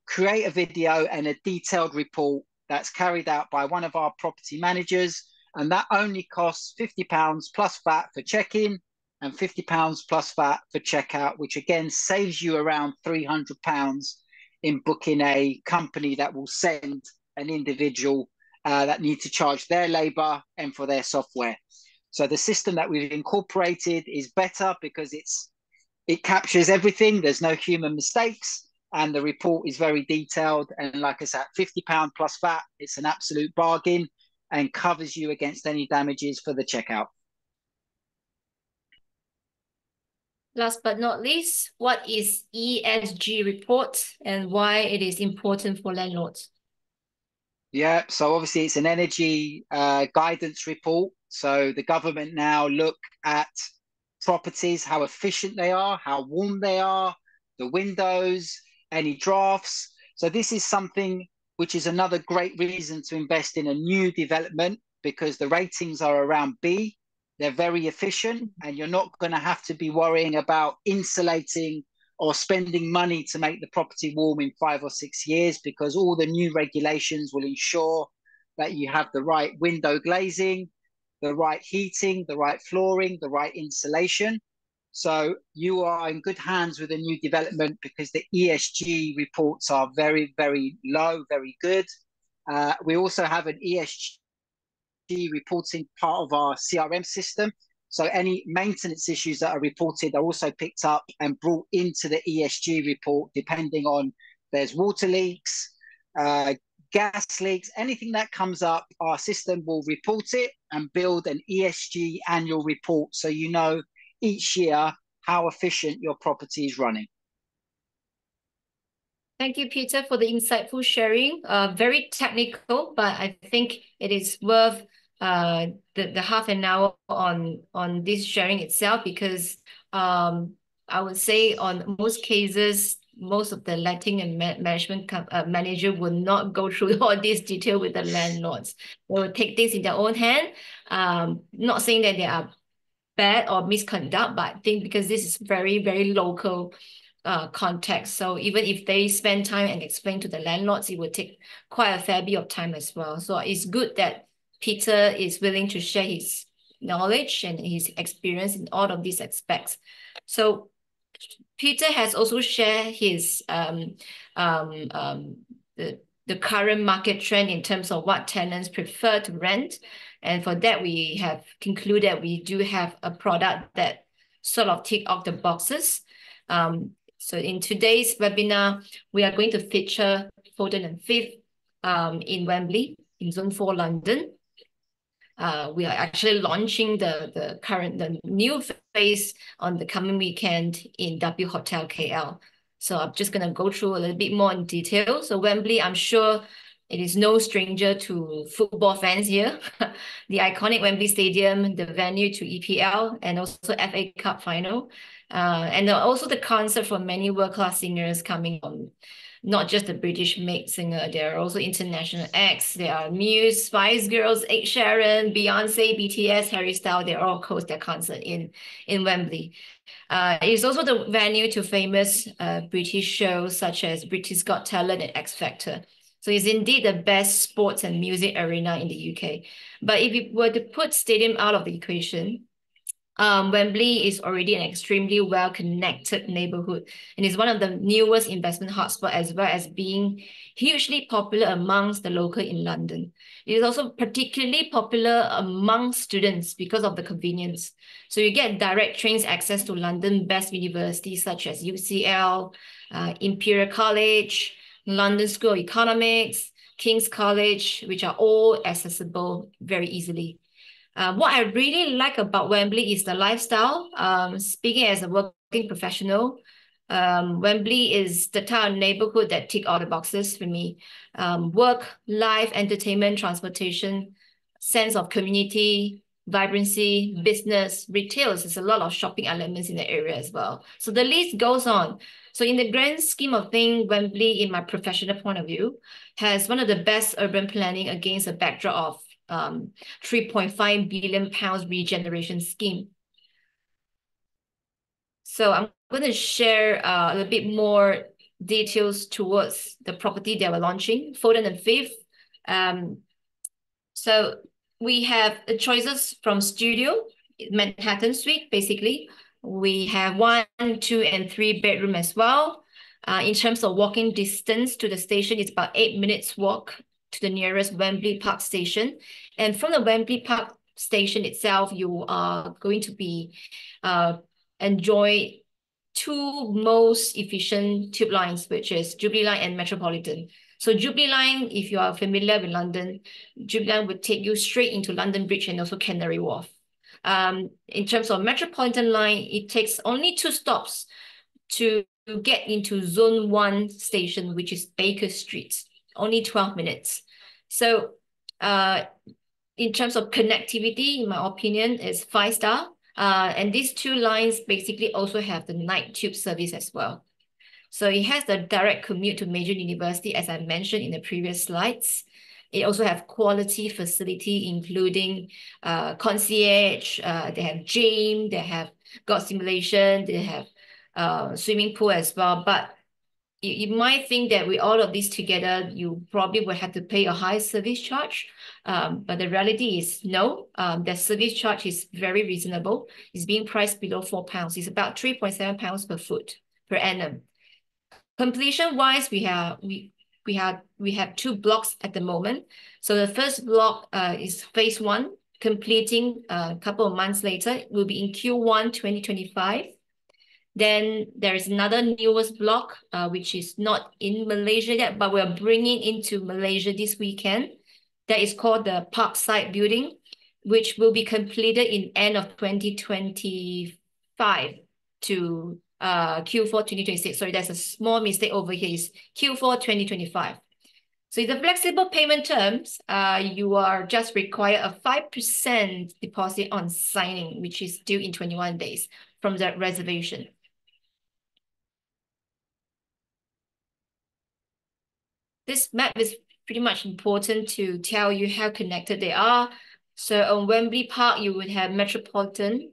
create a video and a detailed report that's carried out by one of our property managers. And that only costs £50 plus VAT for check-in and £50 plus VAT for checkout, which again saves you around £300 in booking a company that will send an individual that need to charge their labor and for their software. So the system that we've incorporated is better because it captures everything. There's no human mistakes, and the report is very detailed. And like I said, £50 plus VAT, it's an absolute bargain and covers you against any damages for the checkout. Last but not least, what is ESG report and why it is important for landlords? Yeah, so obviously it's an energy guidance report. So the government now look at properties, how efficient they are, how warm they are, the windows, any drafts. So this is something which is another great reason to invest in a new development, because the ratings are around B. They're very efficient, and you're not going to have to be worrying about insulating or spending money to make the property warm in 5 or 6 years, because all the new regulations will ensure that you have the right window glazing, the right heating, the right flooring, the right insulation. So you are in good hands with a new development because the ESG reports are very, very low, very good. We also have an ESG reporting part of our CRM system, So any maintenance issues that are reported are also picked up and brought into the ESG report, depending on there's water leaks, gas leaks, anything that comes up, our system will report it and build an ESG annual report so you know each year how efficient your property is running. Thank you, Peter, for the insightful sharing. Very technical, but I think it is worth the half an hour on this sharing itself, because I would say on most cases, most of the letting and management manager will not go through all this detail with the landlords. They will take this in their own hand. Not saying that they are bad or misconduct, but I think because this is very, very local context. So even if they spend time and explain to the landlords, it will take quite a fair bit of time as well. So it's good that Peter is willing to share his knowledge and his experience in all of these aspects. So Peter has also shared his the current market trend in terms of what tenants prefer to rent. And for that, we have concluded we do have a product that sort of tick off the boxes. So in today's webinar, we are going to feature Foden and Fifth in Wembley, in Zone 4 London. We are actually launching the new phase on the coming weekend in W Hotel KL. So I'm just going to go through a little bit more in detail. So Wembley, I'm sure it is no stranger to football fans here. The iconic Wembley Stadium, the venue to EPL and also FA Cup final. And also the concert for many world-class singers coming on. Not just the British made singer, there are also international acts. There are Muse, Spice Girls, Ed Sheeran, Beyonce, BTS, Harry Styles. They all host their concert in Wembley. It is also the venue to famous British shows such as Britain's Got Talent and X Factor. So it's indeed the best sports and music arena in the UK. But if you were to put stadium out of the equation, Wembley is already an extremely well-connected neighborhood and is one of the newest investment hotspots, as well as being hugely popular amongst the local in London. It is also particularly popular among students because of the convenience. So you get direct trains access to London best universities such as UCL, Imperial College, London School of Economics, King's College, which are all accessible very easily. What I really like about Wembley is the lifestyle. Speaking as a working professional, Wembley is the type of neighborhood that tick all the boxes for me. Work, life, entertainment, transportation, sense of community, vibrancy, business, retail. There's a lot of shopping elements in the area as well. So the list goes on. So in the grand scheme of things, Wembley, in my professional point of view, has one of the best urban planning against a backdrop of 3.5 billion pounds regeneration scheme. So I'm going to share a little bit more details towards the property that we're launching, Foden and Fifth. So we have the choices from studio, Manhattan Suite, basically. We have 1, 2, and 3 bedroom as well. In terms of walking distance to the station, it's about 8 minutes walk to the nearest Wembley Park station. And from the Wembley Park station itself, you are going to be enjoy 2 most efficient tube lines, which is Jubilee Line and Metropolitan. So Jubilee Line, if you are familiar with London, Jubilee Line would take you straight into London Bridge and also Canary Wharf. In terms of Metropolitan Line, it takes only 2 stops to get into Zone 1 station, which is Baker Street, only 12 minutes. So in terms of connectivity, in my opinion, is 5-star. And these 2 lines basically also have the night tube service as well. So it has the direct commute to major university, as I mentioned in the previous slides. It also have quality facility, including concierge, they have gym, they have God simulation, they have swimming pool as well. But you might think that with all of this together, you probably will have to pay a high service charge. But the reality is no, the service charge is very reasonable. It's being priced below £4. It's about £3.7 per foot per annum. Completion wise, we have 2 blocks at the moment. So the first block is phase 1, completing a couple of months later. It will be in Q1 2025. Then there is another newest block, which is not in Malaysia yet, but we're bringing into Malaysia this weekend. That is called the Parkside Building, which will be completed in end of 2025 to Q4 2026. Sorry, there's a small mistake over here. It's Q4 2025. So in the flexible payment terms, you are just require a 5% deposit on signing, which is due in 21 days from the reservation. This map is pretty much important to tell you how connected they are. So on Wembley Park, you would have Metropolitan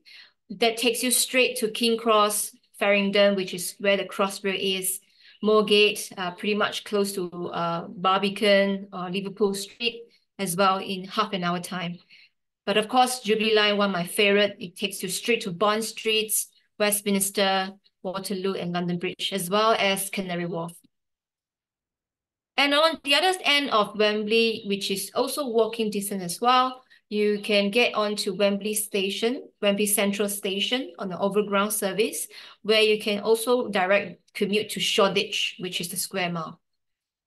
that takes you straight to King Cross, Farringdon, which is where the Crossrail is. Moorgate, pretty much close to Barbican or Liverpool Street as well in half an hour time. But of course, Jubilee Line, one of my favorite, it takes you straight to Bond Street, Westminster, Waterloo, and London Bridge, as well as Canary Wharf. And on the other end of Wembley, which is also walking distance as well, you can get onto Wembley Station, Wembley Central Station on the overground service, where you can also direct commute to Shoreditch, which is the square mile.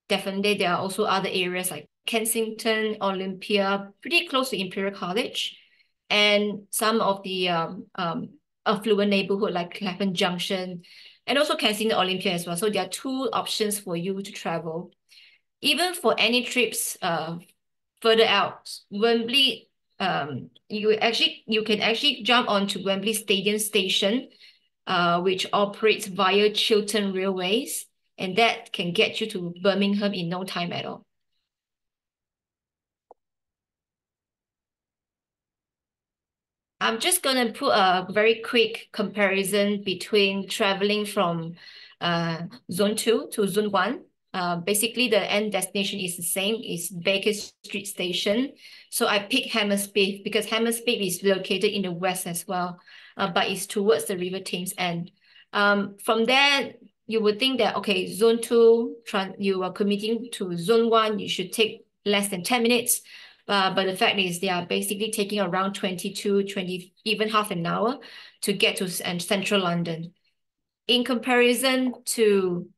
Definitely, there are also other areas like Kensington, Olympia, pretty close to Imperial College, and some of the affluent neighborhood like Clapham Junction, and also Kensington Olympia as well. So there are two options for you to travel. Even for any trips further out, Wembley, you can actually jump onto Wembley Stadium Station, which operates via Chiltern Railways, and that can get you to Birmingham in no time at all. I'm just going to put a very quick comparison between traveling from Zone 2 to Zone 1. Basically, the end destination is the same. It's Baker Street Station. So I picked Hammersmith because Hammersmith is located in the west as well, but it's towards the River Thames end. From there, you would think that, okay, Zone 2, you are commuting to Zone 1, you should take less than 10 minutes. But the fact is they are basically taking around 20, even half an hour to get to central London. In comparison to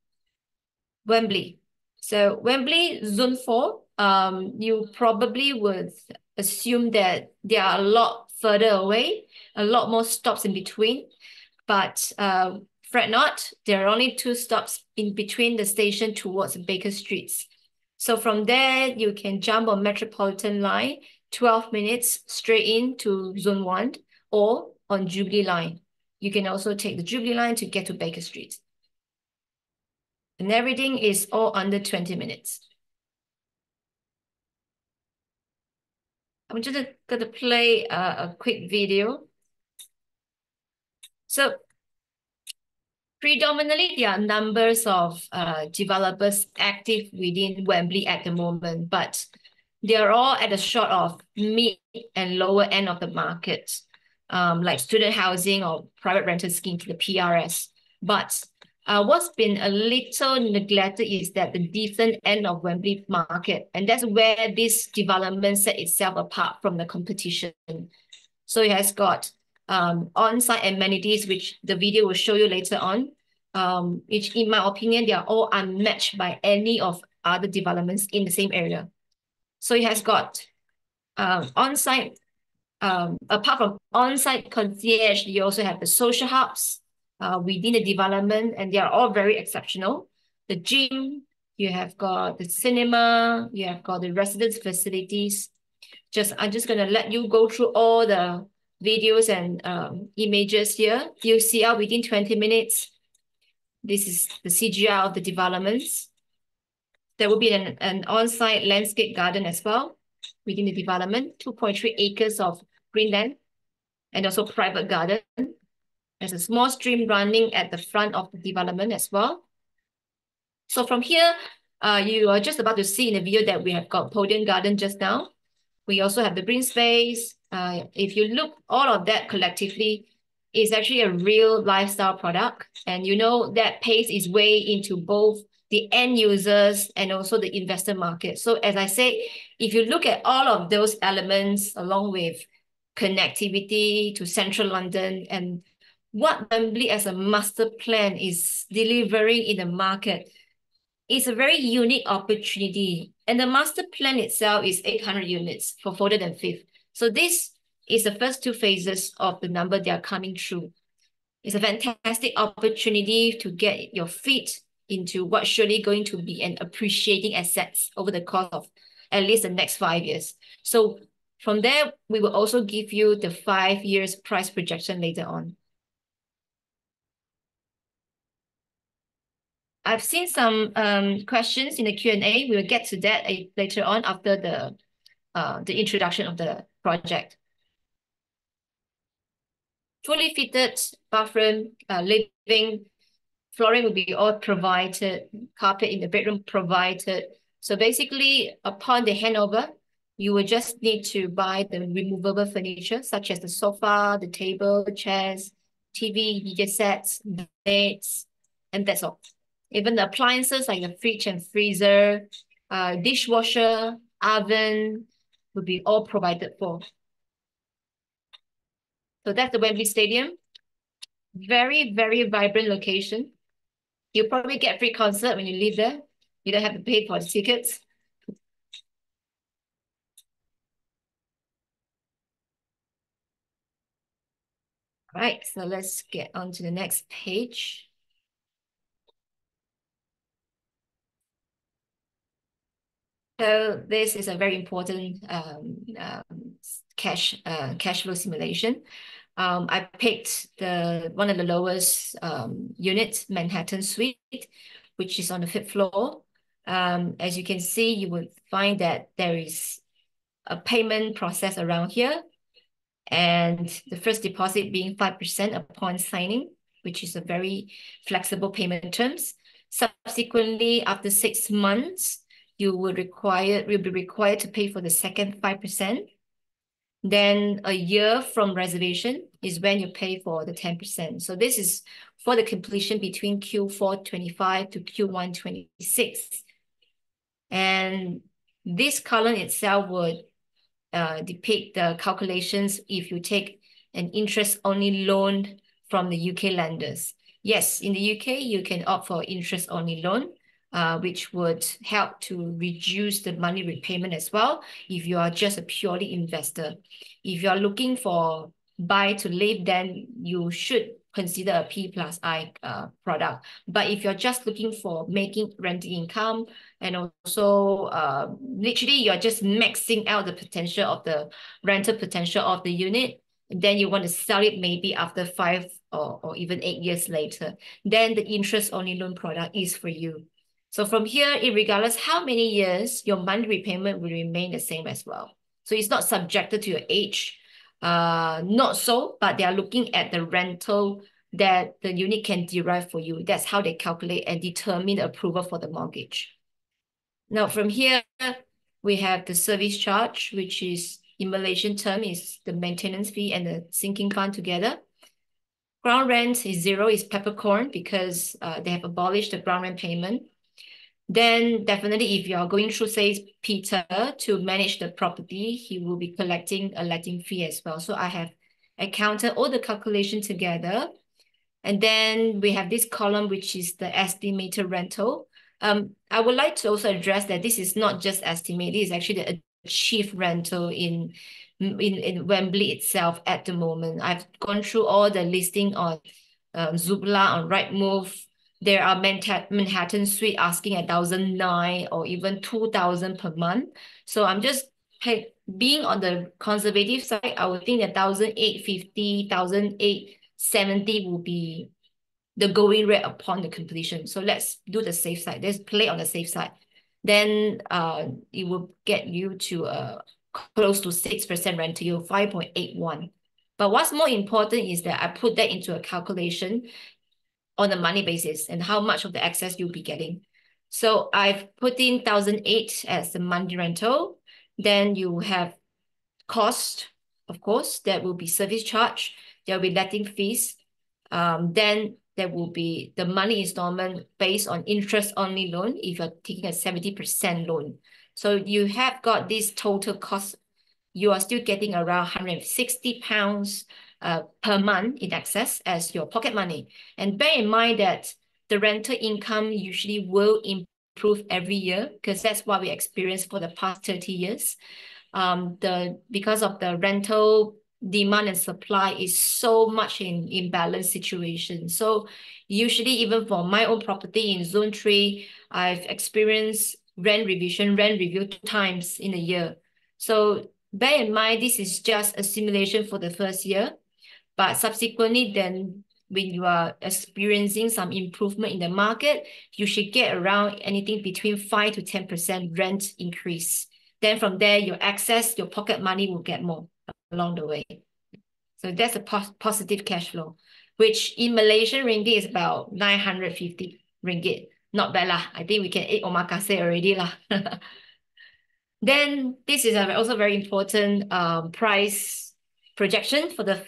Wembley. So Wembley Zone 4, you probably would assume that they are a lot further away, a lot more stops in between. But fret not, there are only 2 stops in between the station towards Baker Streets. So from there, you can jump on Metropolitan Line, 12 minutes straight into Zone 1, or on Jubilee Line. You can also take the Jubilee Line to get to Baker Street. And everything is all under 20 minutes. I'm just going to play a quick video. So predominantly, there are numbers of developers active within Wembley at the moment, but they are all at the sort of mid and lower end of the market, like student housing or private rental schemes, the PRS. But what's been a little neglected is that the decent end of Wembley market, and that's where this development set itself apart from the competition. So it has got on-site amenities, which the video will show you later on, which in my opinion, they are all unmatched by any of other developments in the same area. So it has got on-site, apart from on-site concierge, you also have the social hubs within the development, and they are all very exceptional. The gym, you have got the cinema, you have got the residence facilities. I'm just gonna let you go through all the videos and images here. You'll see out within 20 minutes. This is the CGI of the developments. There will be an on-site landscape garden as well within the development, 2.3 acres of green land, and also private garden. There's a small stream running at the front of the development as well. So from here, you are just about to see in the video that we have got podium garden just now. We also have the green space. If you look, all of that collectively is actually a real lifestyle product. And you know that pays its way into both the end users and also the investor market. So as I say, if you look at all of those elements along with connectivity to central London, and what Wembley as a master plan is delivering in the market is a very unique opportunity. And the master plan itself is 800 units for 4th and 5th. So this is the first two phases of the number that are coming through. It's a fantastic opportunity to get your feet into what's surely going to be an appreciating assets over the course of at least the next 5 years. So from there, we will also give you the 5 years price projection later on. I've seen some questions in the Q&A. We'll get to that later on after the introduction of the project. Fully fitted bathroom, living, flooring will be all provided, carpet in the bedroom provided. So basically, upon the handover, you will just need to buy the removable furniture, such as the sofa, the table, chairs, TV, media sets, beds, and that's all. Even the appliances like the fridge and freezer, dishwasher, oven will be all provided for. So that's the Wembley Stadium. Very, very vibrant location. You'll probably get free concert when you live there. You don't have to pay for the tickets. All right, so let's get on to the next page. So this is a very important cash flow simulation. I picked one of the lowest units, Manhattan Suite, which is on the 5th floor. As you can see, you would find that there is a payment process around here, and the first deposit being 5% upon signing, which is a very flexible payment terms. Subsequently, after 6 months, you'll be required to pay for the second 5%. Then a year from reservation is when you pay for the 10%. So this is for the completion between Q4 25 to Q1 26. And this column itself would depict the calculations if you take an interest-only loan from the UK lenders. Yes, in the UK, you can opt for interest-only loan, which would help to reduce the money repayment as well if you are just a purely investor. If you are looking for buy to live, then you should consider a P+I product. But if you're just looking for making rental income and also literally you're just maxing out the potential of the rental potential of the unit, then you want to sell it maybe after 5 or even 8 years later, then the interest-only loan product is for you. So from here, regardless how many years, your monthly repayment will remain the same as well. So it's not subjected to your age. Not so, but they are looking at the rental that the unit can derive for you. That's how they calculate and determine the approval for the mortgage. Now from here, we have the service charge, which is in Malaysian term is the maintenance fee and the sinking fund together. Ground rent is 0, is peppercorn because they have abolished the ground rent payment. Then definitely if you're going through, say, Peter to manage the property, he will be collecting a letting fee as well. So I have accounted all the calculation together. And then we have this column, which is the estimated rental. I would like to also address that this is not just estimated, it's actually the achieved rental in Wembley itself at the moment. I've gone through all the listing on Zoopla, on Rightmove. There are Manhattan Suite asking 1,009 or even 2,000 per month. So I'm just being on the conservative side, I would think that 1,850, 1,870 will be the going rate upon the completion. So let's do the safe side. Let's play on the safe side. Then it will get you to close to 6% rental yield, 5.81. But what's more important is that I put that into a calculation on a money basis and how much of the excess you'll be getting. So I've put in 1,008 as the monthly rental. Then you have cost, of course, that will be service charge. There will be letting fees. Then there will be the money installment based on interest-only loan if you're taking a 70% loan. So you have got this total cost you are still getting around £160 per month in excess as your pocket money. And bear in mind that the rental income usually will improve every year because that's what we experienced for the past 30 years. Because of the rental demand and supply is so much in imbalance situation. So usually even for my own property in Zone 3, I've experienced rent review 2 times in a year. So bear in mind, this is just a simulation for the first year, but subsequently then when you are experiencing some improvement in the market, you should get around anything between 5 to 10% rent increase. Then from there, your pocket money will get more along the way. So that's a positive cash flow, which in Malaysian ringgit is about 950 ringgit. Not bad lah. I think we can eat omakase already lah. Then this is also very important price projection for the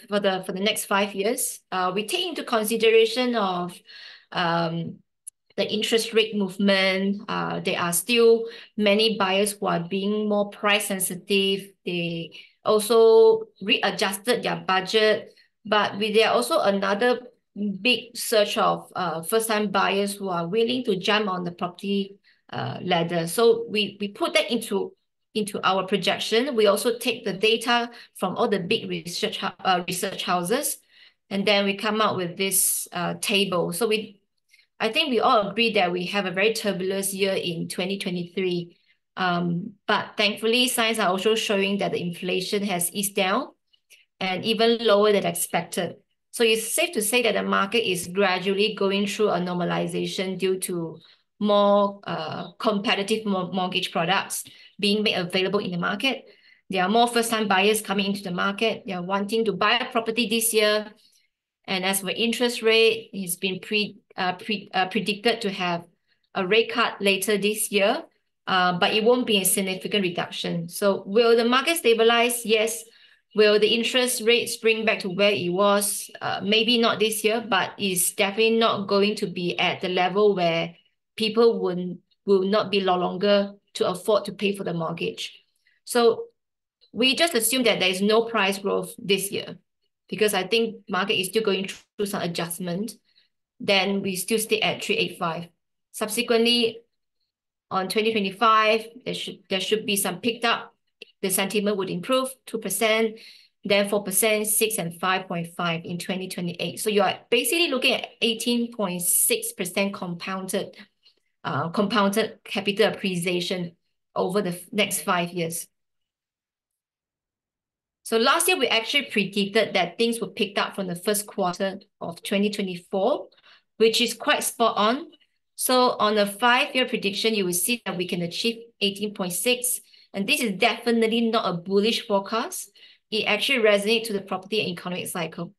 next 5 years. We take into consideration of the interest rate movement. There are still many buyers who are being more price sensitive. They also readjusted their budget, but there are also another big surge of first-time buyers who are willing to jump on the property ladder. So we put that into our projection. We also take the data from all the big research houses, and then we come out with this table. So I think we all agree that we have a very turbulent year in 2023. But thankfully, signs are also showing that the inflation has eased down and even lower than expected. So it's safe to say that the market is gradually going through a normalization due to more competitive mortgage products being made available in the market. There are more first-time buyers coming into the market. They are wanting to buy a property this year. And as for interest rate, it's been predicted to have a rate cut later this year, but it won't be a significant reduction. So will the market stabilize? Yes. Will the interest rate spring back to where it was? Maybe not this year, but it's definitely not going to be at the level where people will not be no longer to afford to pay for the mortgage. So we just assume that there is no price growth this year because I think market is still going through some adjustment. Then we still stay at 385. Subsequently, on 2025, there should be some picked up. The sentiment would improve 2%, then 4%, 6 and 5.5 in 2028. So you are basically looking at 18.6% compounded capital appreciation over the next 5 years. So last year, we actually predicted that things would pick up from the first quarter of 2024, which is quite spot on. So on a 5-year prediction, you will see that we can achieve 18.6. And this is definitely not a bullish forecast. It actually resonates to the property and economic cycle.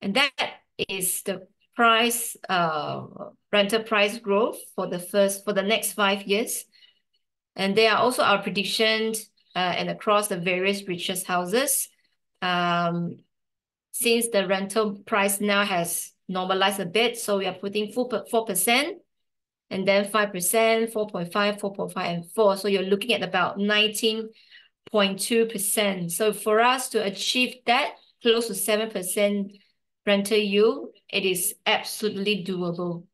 And that is the rental price growth for the next 5 years. And there are also our predictions and across the various research houses. Since the rental price now has normalized a bit, so we are putting 4%, and then 5%, 4.5, 4.5, and 4. So you're looking at about 19.2%. So for us to achieve that close to 7% rental yield, it is absolutely doable.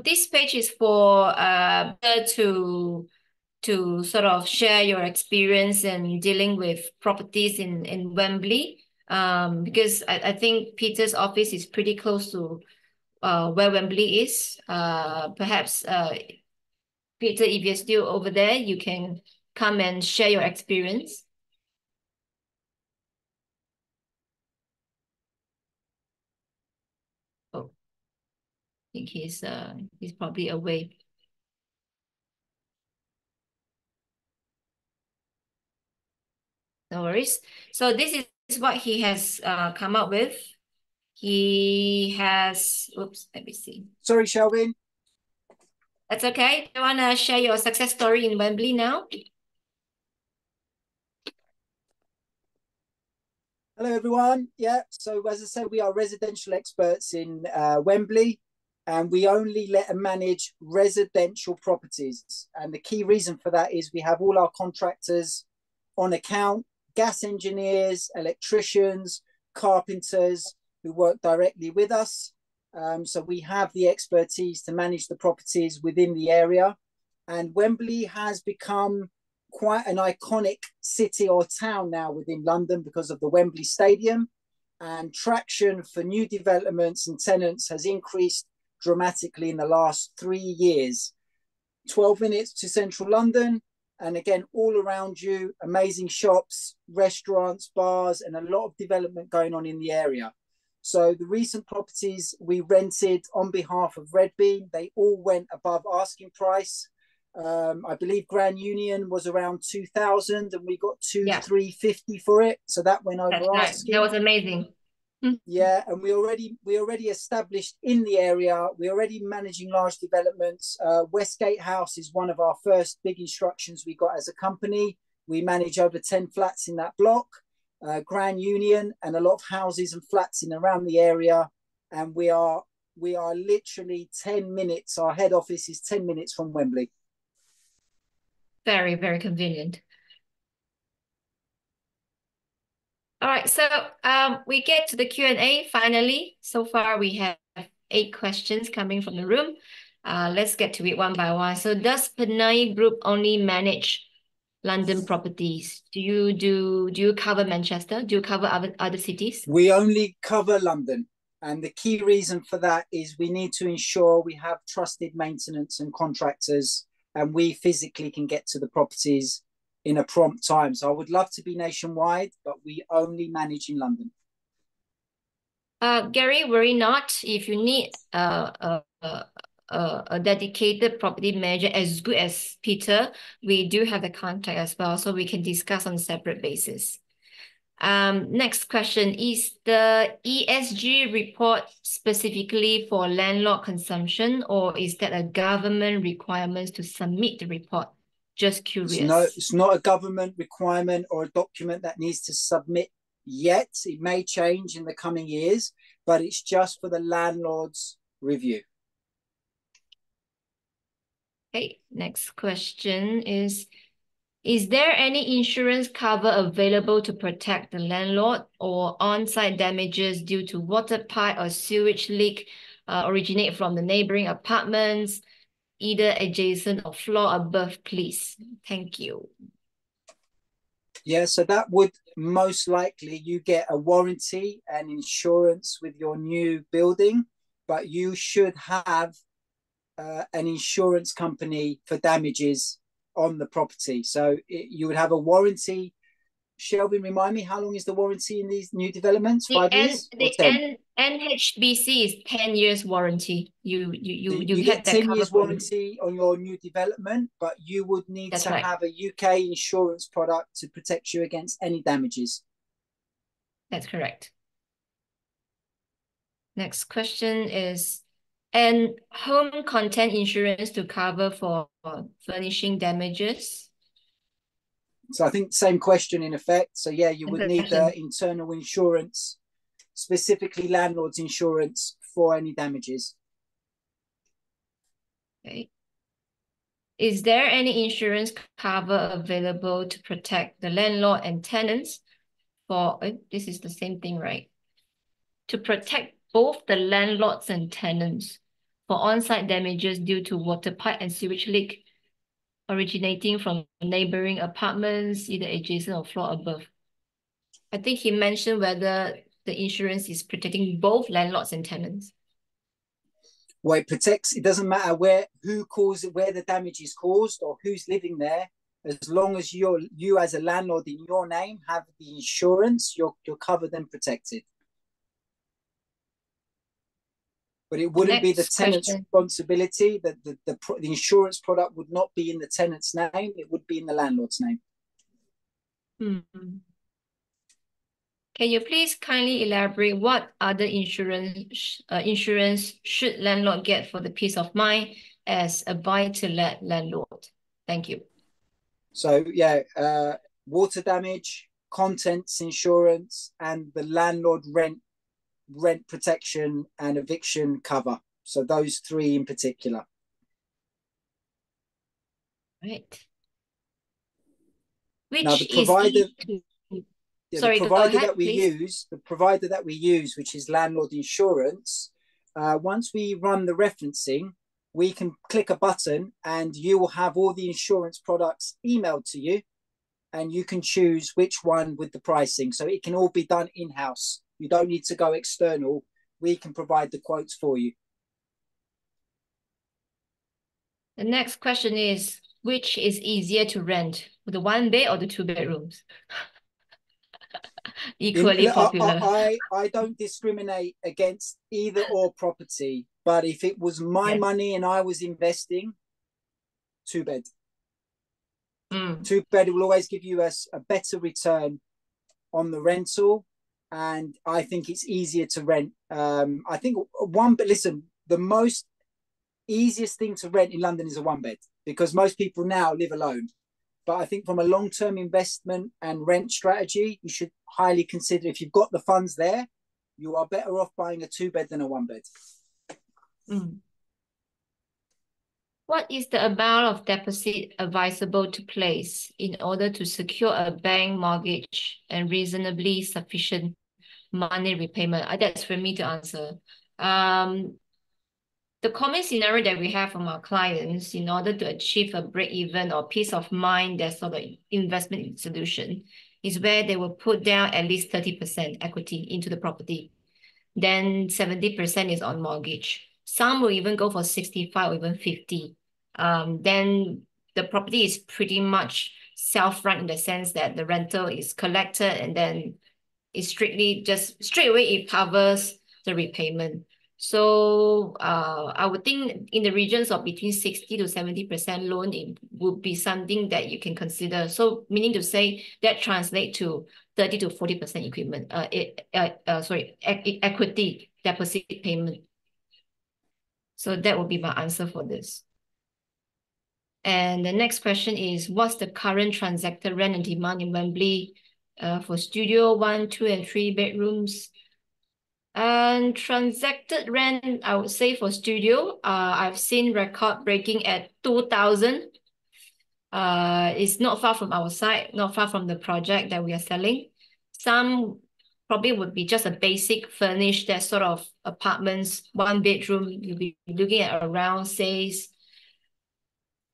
This page is for to sort of share your experience in dealing with properties in Wembley. Because I think Peter's office is pretty close to where Wembley is. Perhaps Peter, if you're still over there, you can come and share your experience. Oh, I think he's probably away. No worries. So this is what he has come up with. He has, oops, let me see. Sorry, Shelvin. That's okay. Do you want to share your success story in Wembley now? Hello, everyone. Yeah, so as I said, we are residential experts in Wembley. and we only let them manage residential properties. And the key reason for that is we have all our contractors on account, gas engineers, electricians, carpenters who work directly with us. So we have the expertise to manage the properties within the area. And Wembley has become quite an iconic city or town now within London because of the Wembley Stadium. And traction for new developments and tenants has increased dramatically in the last 3 years. 12 minutes to central London, and again, all around you, amazing shops, restaurants, bars, and a lot of development going on in the area. So the recent properties we rented on behalf of Red Beam, they all went above asking price. I believe Grand Union was around 2,000 and we got 350 for it. So that went over asking. That was amazing. Yeah, and we already established in the area. We're already managing large developments. Westgate House is one of our first big instructions we got as a company. We manage over 10 flats in that block. Grand Union and a lot of houses and flats in around the area. And we are literally 10 minutes. Our head office is 10 minutes from Wembley. Very, very convenient. All right, so we get to the Q&A finally. So far, we have 8 questions coming from the room. Let's get to it one by one. So does Panay Group only manage London properties? Do you cover Manchester? Do you cover other cities? We only cover London. And the key reason for that is we need to ensure we have trusted maintenance and contractors, and we physically can get to the properties in a prompt time. So I would love to be nationwide, but we only manage in London. Gary, worry not. If you need a dedicated property manager as good as Peter, we do have the contact as well, so we can discuss on a separate basis. Next question, is the ESG report specifically for landlord consumption, or is that a government requirement to submit the report? Just curious. It's not a government requirement or a document that needs to submit yet. It may change in the coming years, but it's just for the landlord's review. Okay, next question is there any insurance cover available to protect the landlord or on-site damages due to water pipe or sewage leak originate from the neighboring apartments, either adjacent or floor above, please? Thank you. Yeah, so that would most likely, you get a warranty and insurance with your new building, but you should have an insurance company for damages on the property. So you would have a warranty. Shelby, remind me, how long is the warranty in these new developments? 5 years or 10? NHBC is 10 years warranty. You get 10 years warranty on your new development, but you would need to have a UK insurance product to protect you against any damages. That's correct. Next question is, and home content insurance to cover for furnishing damages? So I think same question in effect. So yeah, you would need the internal insurance, specifically landlord's insurance for any damages. Okay. Is there any insurance cover available to protect the landlord and tenants for, this is the same thing, right? To protect both the landlords and tenants for on-site damages due to water pipe and sewage leak originating from neighboring apartments, either adjacent or floor above. I think he mentioned whether the insurance is protecting both landlords and tenants. Well, it protects, it doesn't matter where the damage is caused or who's living there, as long as you as a landlord in your name have the insurance, you're covered and protected. But it wouldn't be the tenant's responsibility. That the insurance product would not be in the tenant's name. It would be in the landlord's name. Mm-hmm. Can you please kindly elaborate what other insurance should landlord get for the peace of mind as a buy-to-let landlord? Thank you. So yeah, water damage, contents insurance, and the landlord rent protection and eviction cover. So those three in particular. Right. Now Which the is provider, easy to... yeah, Sorry, go ahead, please. the provider that we use, which is Landlord Insurance, once we run the referencing, we can click a button and you will have all the insurance products emailed to you, and you can choose which one with the pricing. So it can all be done in-house. You don't need to go external. We can provide the quotes for you. The next question is, which is easier to rent, the one bed or the two bedrooms? Equally popular. I don't discriminate against either or property, but if it was my Yeah. money and I was investing, two bed. Mm. Two bed will always give you a better return on the rental, and I think it's easier to rent. I think one, but listen, the most easiest thing to rent in London is a one bed because most people now live alone. But I think from a long-term investment and rent strategy, you should highly consider, if you've got the funds there, you are better off buying a two bed than a one bed. Mm. What is the amount of deposit advisable to place in order to secure a bank mortgage and reasonably sufficient money repayment? That's for me to answer. The common scenario that we have from our clients in order to achieve a break-even or peace of mind, that sort of investment solution, is where they will put down at least 30% equity into the property. Then 70% is on mortgage. Some will even go for 65 or even 50. Then the property is pretty much self-run in the sense that the rental is collected and then it's strictly just straight away it covers the repayment. So I would think in the regions of between 60 to 70% loan, it would be something that you can consider. So meaning to say that translate to 30 to 40% equity deposit payment. So that would be my answer for this. And the next question is, what's the current transacted rent and demand in Wembley for studio 1, 2, and 3 bedrooms? And transacted rent, I would say for studio, I've seen record breaking at 2,000. It's not far from our side, not far from the project that we are selling. Some probably would be just a basic furnished, that sort of apartments, one bedroom, you'll be looking at around, says,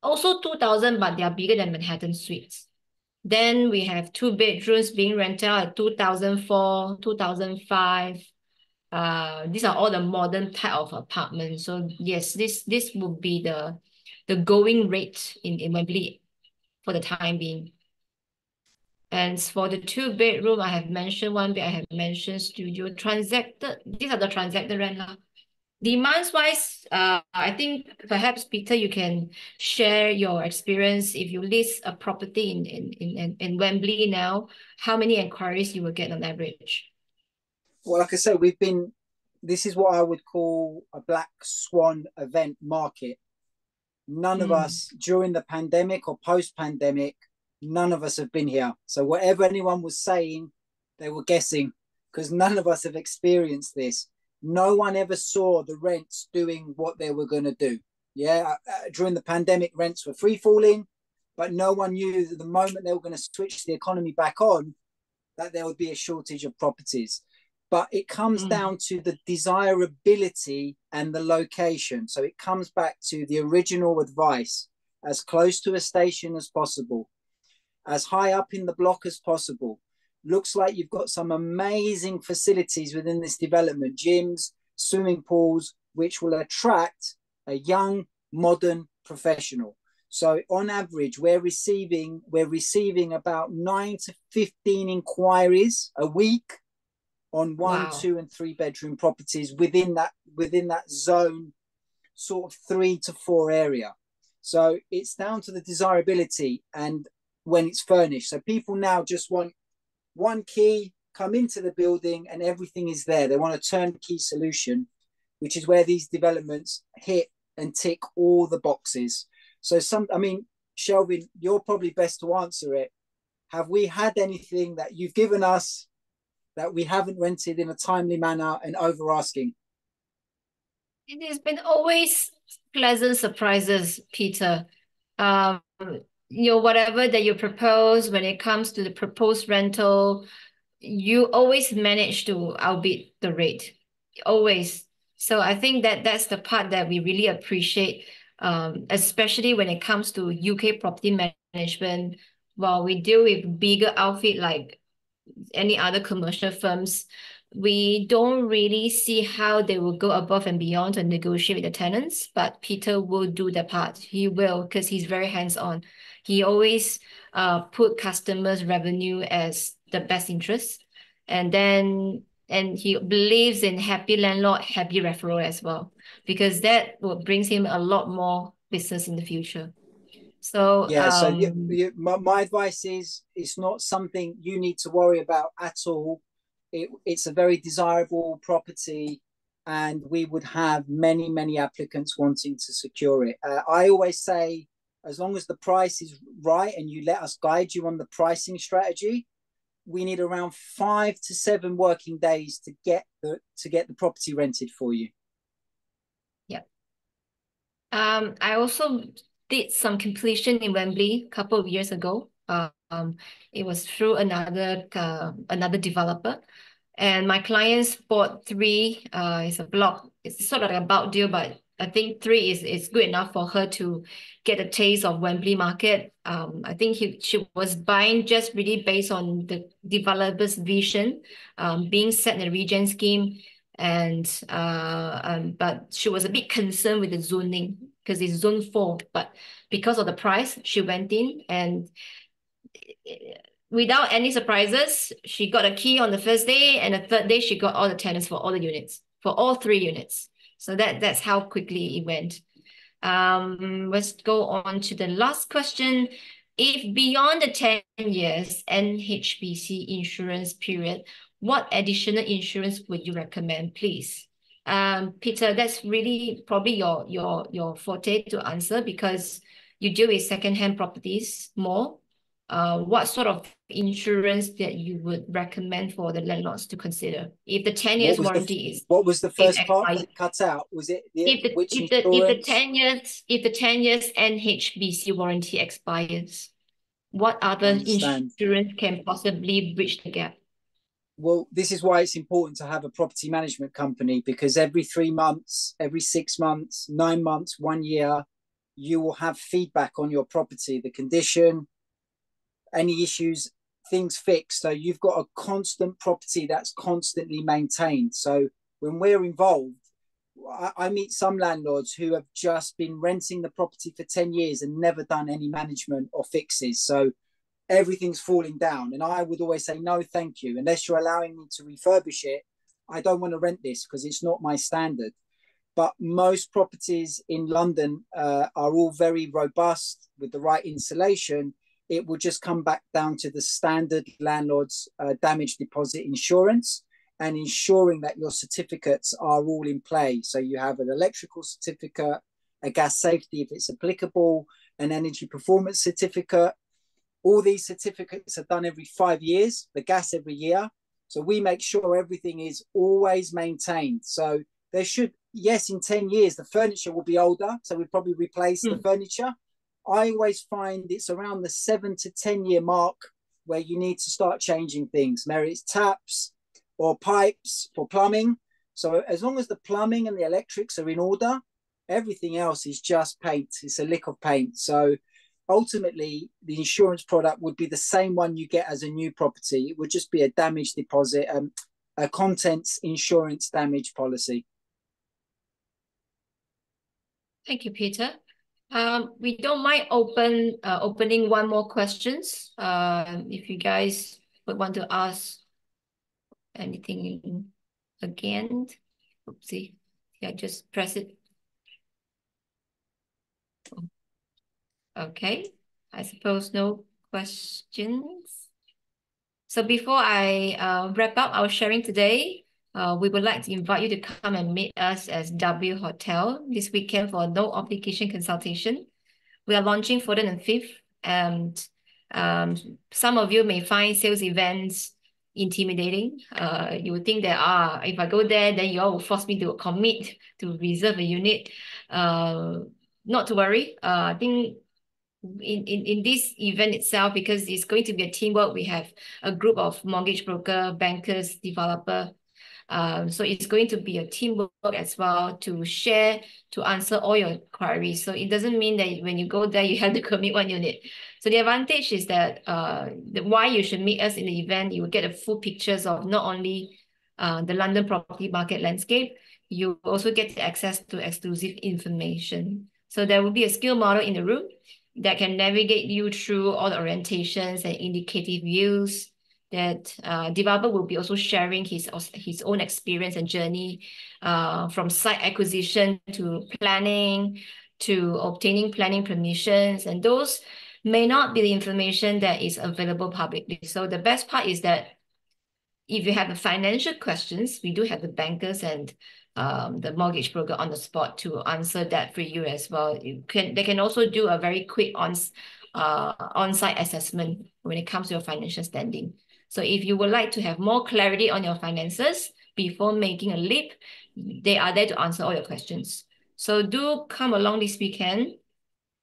also 2,000, but they are bigger than Manhattan Suites. Then we have 2 bedrooms being rented out at 2,004, 2,005. These are all the modern type of apartments. So yes, this would be the going rate in Wembley for the time being. And for the 2 bedroom, I have mentioned 1 bed, I have mentioned studio. Transacted, these are the transacted rent. Demands wise, I think perhaps Peter, you can share your experience. If you list a property in Wembley now, how many inquiries you will get on average? Well, like I said, this is what I would call a black swan event market. None of us during the pandemic or post-pandemic, none of us have been here. So whatever anyone was saying, they were guessing because none of us have experienced this. No one ever saw the rents doing what they were going to do. Yeah, during the pandemic, rents were free falling, but no one knew that the moment they were going to switch the economy back on, that there would be a shortage of properties. But it comes down to the desirability and the location. So it comes back to the original advice: as close to a station as possible, as high up in the block as possible. Looks like you've got some amazing facilities within this development, gyms, swimming pools, which will attract a young, modern professional. So on average, we're receiving about 9 to 15 inquiries a week on 1, Wow. 2, and 3 bedroom properties within that zone, sort of 3 to 4 area. So it's down to the desirability and when it's furnished. So people now just want one key, come into the building, and everything is there. They want a turnkey solution, which is where these developments hit and tick all the boxes. So Shelvin, you're probably best to answer it. Have we had anything that you've given us that we haven't rented in a timely manner and over asking? It has been always pleasant surprises, Peter. Um, whatever that you propose when it comes to the proposed rental, you always manage to outbid the rate. Always. So I think that that's the part that we really appreciate, especially when it comes to UK property management. While we deal with bigger outfit like any other commercial firms, we don't really see how they will go above and beyond to negotiate with the tenants, but Peter will do the part. He will, because he's very hands-on. He always put customers' revenue as the best interest. And he believes in happy landlord, happy referral as well, because that will brings him a lot more business in the future. So Yeah, so my advice is it's not something you need to worry about at all. It's a very desirable property, and we would have many, many applicants wanting to secure it. I always say, as long as the price is right and you let us guide you on the pricing strategy, we need around 5 to 7 working days to get the property rented for you. yeah. I also did some completion in Wembley a couple of years ago. It was through another developer, and my clients bought three. It's a block. It's sort of like a bulk deal, but I think three is good enough for her to get a taste of Wembley market. I think she was buying just really based on the developer's vision, being set in a region scheme. But she was a bit concerned with the zoning because it's zone 4. But because of the price, she went in and without any surprises, she got a key on the first day, and the third day she got all the tenants for all the units, for all 3 units. So that's how quickly it went. Let's go on to the last question. If beyond the 10 years NHBC insurance period, what additional insurance would you recommend, please? Peter, that's really probably your forte to answer because you deal with second-hand properties more. What sort of insurance that you would recommend for the landlords to consider if the 10 years warranty What was the is first part? Was expired? it cut out? Was it If the which if the if the insurance? 10 years NHBC warranty expires, what I other understand. insurance can possibly bridge the gap? Well, this is why it's important to have a property management company, because every 3 months, every 6 months, 9 months, 1 year, you will have feedback on your property, the condition, any issues, things fixed. So you've got a constant property that's constantly maintained. So when we're involved, I meet some landlords who have just been renting the property for 10 years and never done any management or fixes. So everything's falling down. And I would always say, no, thank you. Unless you're allowing me to refurbish it, I don't want to rent this because it's not my standard. But most properties in London are all very robust with the right insulation. It will just come back down to the standard landlord's damage deposit insurance and ensuring that your certificates are all in play. So you have an electrical certificate, a gas safety if it's applicable, an energy performance certificate. All these certificates are done every 5 years, the gas every year. So we make sure everything is always maintained. So there should, yes, in 10 years, the furniture will be older. So we probably replace the furniture. I always find it's around the 7 to 10 year mark where you need to start changing things. Maybe it's taps or pipes for plumbing. So as long as the plumbing and the electrics are in order, everything else is just paint. It's a lick of paint. So ultimately, the insurance product would be the same one you get as a new property. It would just be a damage deposit, a contents insurance damage policy. Thank you, Peter. We don't mind opening one more questions. If you guys would want to ask anything again. Oopsie. Yeah, just press it. Okay. I suppose no questions. So before I wrap up our sharing today, we would like to invite you to come and meet us at W Hotel this weekend for no obligation consultation. We are launching 4th and 5th, and some of you may find sales events intimidating. You would think that if I go there, then you all will force me to commit to reserve a unit. Not to worry. I think in this event itself, because it's going to be a teamwork, we have a group of mortgage broker, bankers, developer. So it's going to be a teamwork as well to share, to answer all your queries. So it doesn't mean that when you go there, you have to commit one unit. So the advantage is that why you should meet us in the event, you will get a full pictures of not only the London property market landscape, you also get access to exclusive information. So there will be a skill model in the room that can navigate you through all the orientations and indicative views. That developer will be also sharing his own experience and journey from site acquisition to planning to obtaining planning permissions, and those may not be the information that is available publicly. So the best part is that if you have the financial questions, we do have the bankers and the mortgage broker on the spot to answer that for you as well. They can also do a very quick on-site assessment when it comes to your financial standing. So if you would like to have more clarity on your finances before making a leap, they are there to answer all your questions. So do come along this weekend.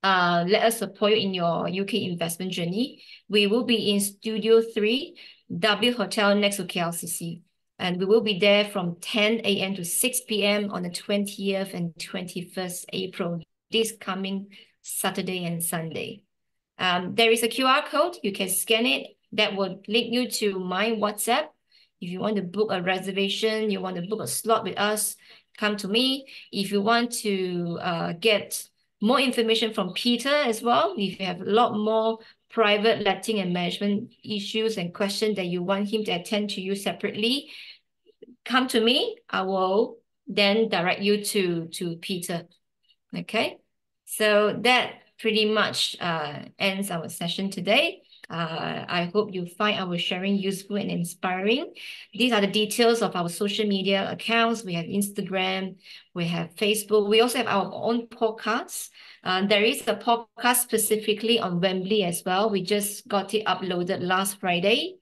Let us support you in your UK investment journey. We will be in Studio 3, W Hotel next to KLCC. And we will be there from 10 a.m. to 6 p.m. on the 20th and 21st April, this coming Saturday and Sunday. There is a QR code. You can scan it. That will link you to my WhatsApp. If you want to book a reservation, you want to book a slot with us, come to me. If you want to get more information from Peter as well, if you have a lot more private letting and management issues and questions that you want him to attend to you separately, come to me. I will then direct you to Peter. Okay, so that pretty much ends our session today. I hope you find our sharing useful and inspiring. These are the details of our social media accounts. We have Instagram, we have Facebook. We also have our own podcasts. There is a podcast specifically on Wembley as well. We just got it uploaded last Friday.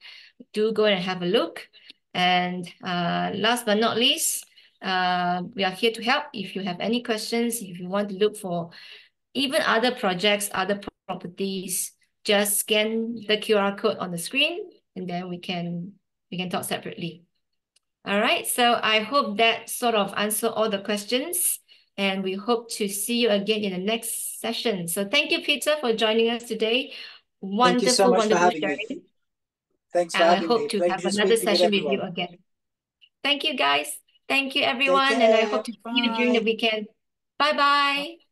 Do go and have a look. And last but not least, we are here to help. If you have any questions, if you want to look for even other projects, other properties, just scan the QR code on the screen and then we can talk separately. All right, so I hope that sort of answer all the questions and we hope to see you again in the next session. So thank you, Peter, for joining us today. Wonderful, thank you so much wonderful for having sharing. me. Thanks for having me. I hope to have another session with you again. Thank you, guys. Thank you, everyone. And I hope to see you during the weekend. Bye-bye.